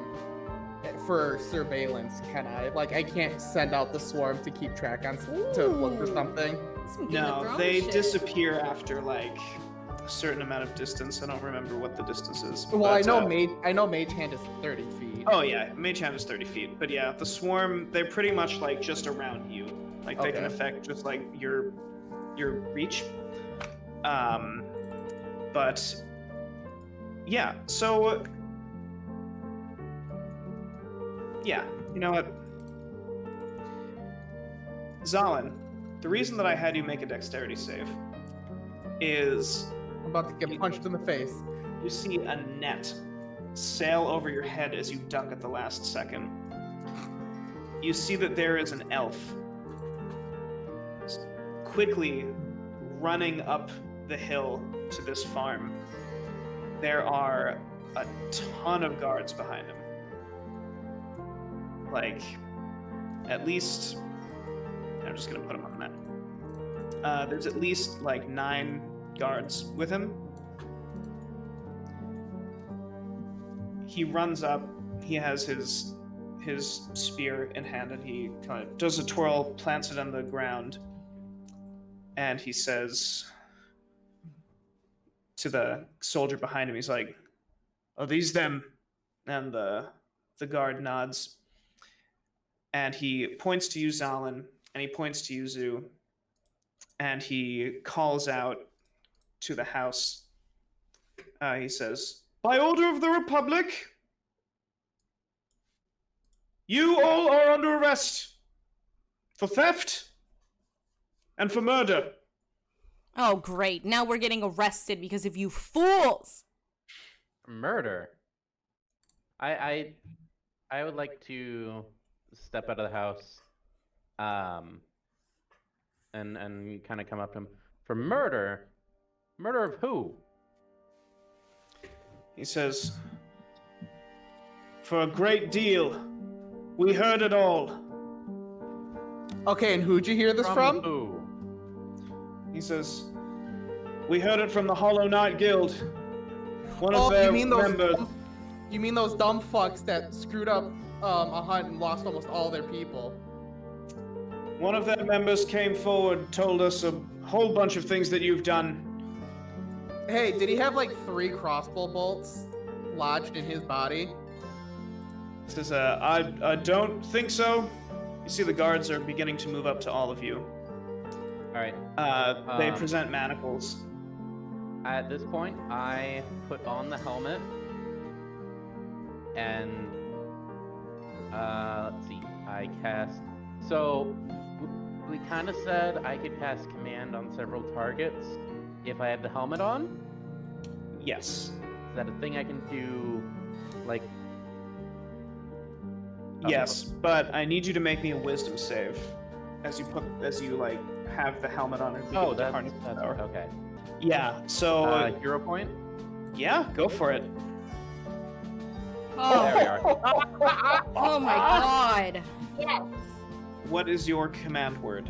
for surveillance, can I? Like, I can't send out the swarm to keep track on to look for something. No, they disappear after like a certain amount of distance. I don't remember what the distance is. Well, but, I know Mage Hand is 30 feet. Oh yeah, Mage Hand is 30 feet. But yeah, the swarm, they're pretty much like just around you. Like they can affect just like your reach. But yeah, so yeah, you know what? Zalin, the reason that I had you make a dexterity save is... I'm about to get punched in the face. You see a net sail over your head as you duck at the last second. You see that there is an elf quickly running up the hill to this farm. There are a ton of guards behind him. Like, at least... I'm just gonna put him on the map. There's at least, like, 9 guards with him. He runs up, he has his spear in hand, and he kind of does a twirl, plants it on the ground, and he says to the soldier behind him, he's like, "Are these them?" And the guard nods. And he points to you, Zalin, and he points to you, Zu, and he calls out to the house. He says, "By order of the Republic, you all are under arrest for theft and for murder." Oh, great. Now we're getting arrested because of you fools. Murder? I would like to step out of the house and kind of come up to him. For murder? Murder of who? He says, "For a great deal. We heard it all." Okay, and who'd you hear this from? Who? He says, "We heard it from the Hollow Knight Guild. One of their members." You mean those dumb fucks that screwed up a hunt and lost almost all their people? One of their members came forward, told us a whole bunch of things that you've done. Hey, did he have like 3 crossbow bolts lodged in his body? He says, I don't think so. You see the guards are beginning to move up to all of you. All right. They present manacles. At this point, I put on the helmet, and let's see. I cast. So we kind of said I could cast command on several targets if I have the helmet on. Yes. Is that a thing I can do? Like. Yes, but I need you to make me a wisdom save as you like have the helmet on and Oh, begin to that's harness the power. okay. Yeah. So Hero point. yeah, go for it. There we are. Oh my god. Yes. What is your command word?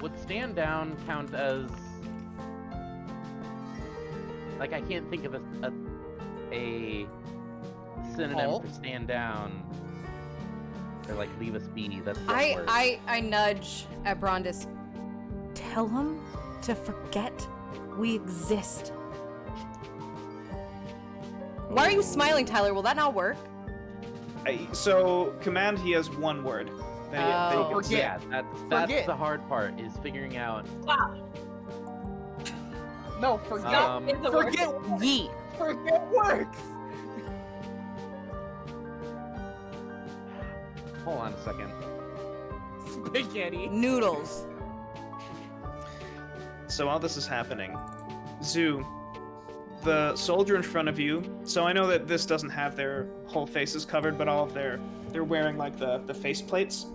Would stand down count as like I can't think of a synonym for stand down or like leave us be. That's one word. I nudge at Brondis. Tell him to forget we exist. Why are you smiling, Tyler? Will that not work? So command, he has one word. That he can say. Yeah, that's Forget. the hard part is figuring out. Wow. No, forget. It's a word. Forget. Yeet. Forget works. Hold on a second. Spaghetti. Noodles. So while this is happening, Zoo, the soldier in front of you. So I know that this doesn't have their whole faces covered, but all of they're wearing like the face plates.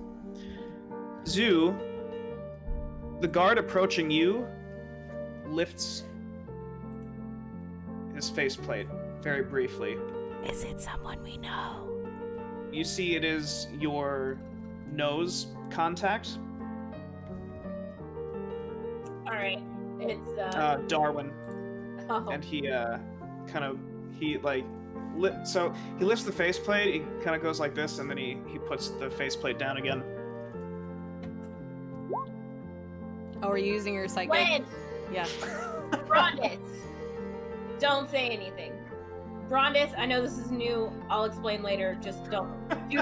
Zoo, the guard approaching you, lifts his faceplate very briefly. Is it someone we know? You see, it is your nose contact, All right. It's Darwin. oh. And he so he lifts the faceplate, he kind of goes like this, and then he puts the faceplate down again. Oh, are you using your psychic? When Yeah. Brondis, don't say anything. Brondis, I know this is new. I'll explain later. Just do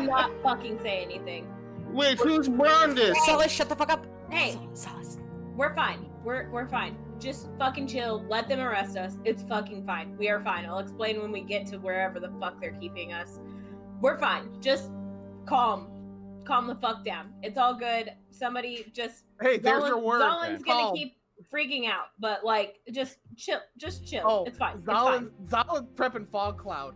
not fucking say anything. Wait, who's Brandis? Solace, shut the fuck up. Hey. Solace. We're fine. We're fine. Just fucking chill. Let them arrest us. It's fucking fine. We are fine. I'll explain when we get to wherever the fuck they're keeping us. We're fine. Just calm. Calm the fuck down. It's all good. Somebody just Hey, there's your word. Zolan's gonna Calm. keep freaking out, but like just chill. Just chill. Oh, it's fine. Zolan's prepping fog cloud.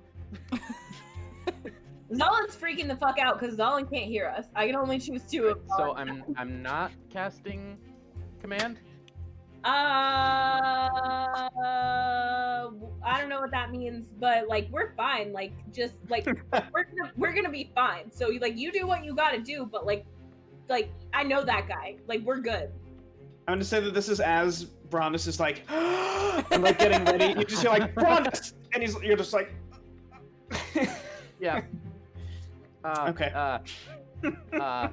Zolan's freaking the fuck out because Zolan can't hear us. I can only choose two of So I'm not casting command. I don't know what that means, but like we're fine. Like just like we're gonna be fine. So like you do what you gotta do, but like I know that guy. Like we're good. I'm gonna say that this is as Brondis is like and like getting ready. You just hear like Brondis, and you're just like Yeah. Okay. That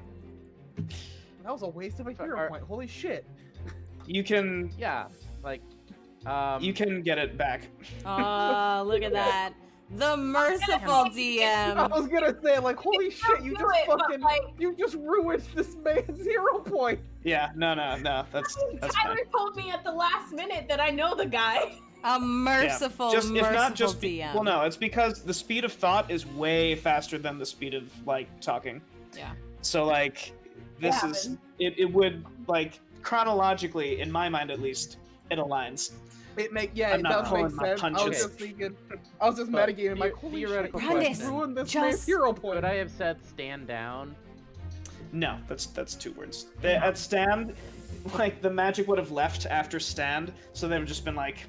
was a waste of a hero point. Holy shit. You can Yeah. Like. you can get it back. Oh, look at that. The merciful DM. I was gonna say, like, holy shit, you do just it, but, fucking, like- you just ruined this man's hero point. Yeah, no, that's Tyler fine. told me at the last minute that I know the guy. A merciful, Just if merciful not just DM. well, no, it's because the speed of thought is way faster than the speed of like talking. Yeah. So like this It is happens. it would like chronologically, in my mind at least, it aligns. It I'm does not make pulling my sense. I was punches. just thinking, I was just But metagaming, like, holy shit, theoretical you question. just ruined this Just- man's hero point. Could I have said stand down? No, that's two words. At stand, like the magic would have left after stand, so they would have just been like.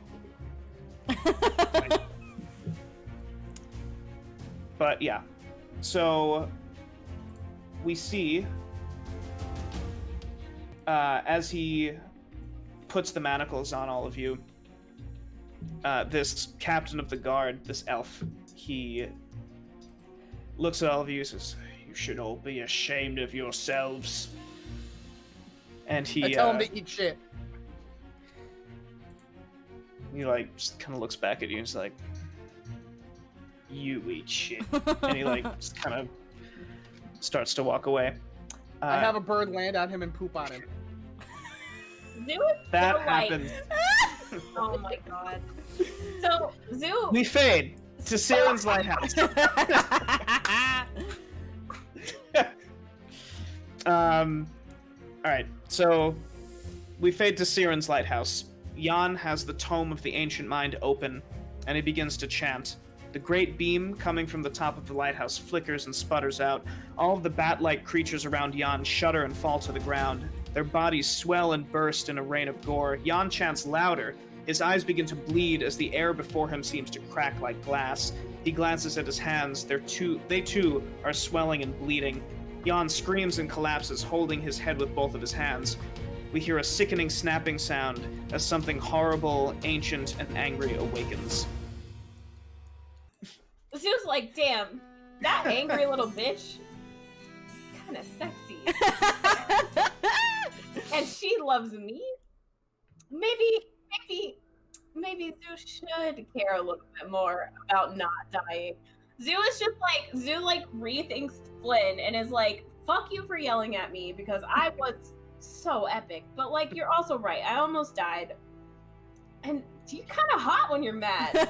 But yeah, so we see as he puts the manacles on all of you, this captain of the guard, this elf, he looks at all of you and says, "You should all be ashamed of yourselves." And I he tell him to eat shit. he like just kind of looks back at you and is like, "You eat shit," and he like just kind of starts to walk away. I have a bird land on him and poop on him. Zoo is that so, like- happens. Oh my god. So Zoo. We fade to Siren's lighthouse. Alright, so we fade to Siren's lighthouse. Yawn has the Tome of the Ancient Mind open, and he begins to chant. The great beam coming from the top of the lighthouse flickers and sputters out. All of the bat-like creatures around Yawn shudder and fall to the ground. Their bodies swell and burst in a rain of gore. Yawn chants louder. His eyes begin to bleed as the air before him seems to crack like glass. He glances at his hands. They too are swelling and bleeding. Yawn screams and collapses, holding his head with both of his hands. We hear a sickening snapping sound as something horrible, ancient, and angry awakens. Zoo's like, damn, that angry little bitch, kind of sexy. And she loves me. Maybe Zoo should care a little bit more about not dying. Zoo is just like, Zoo like rethinks Flynn and is like, fuck you for yelling at me because I was so epic. But like, you're also right. I almost died. And you're kind of hot when you're mad.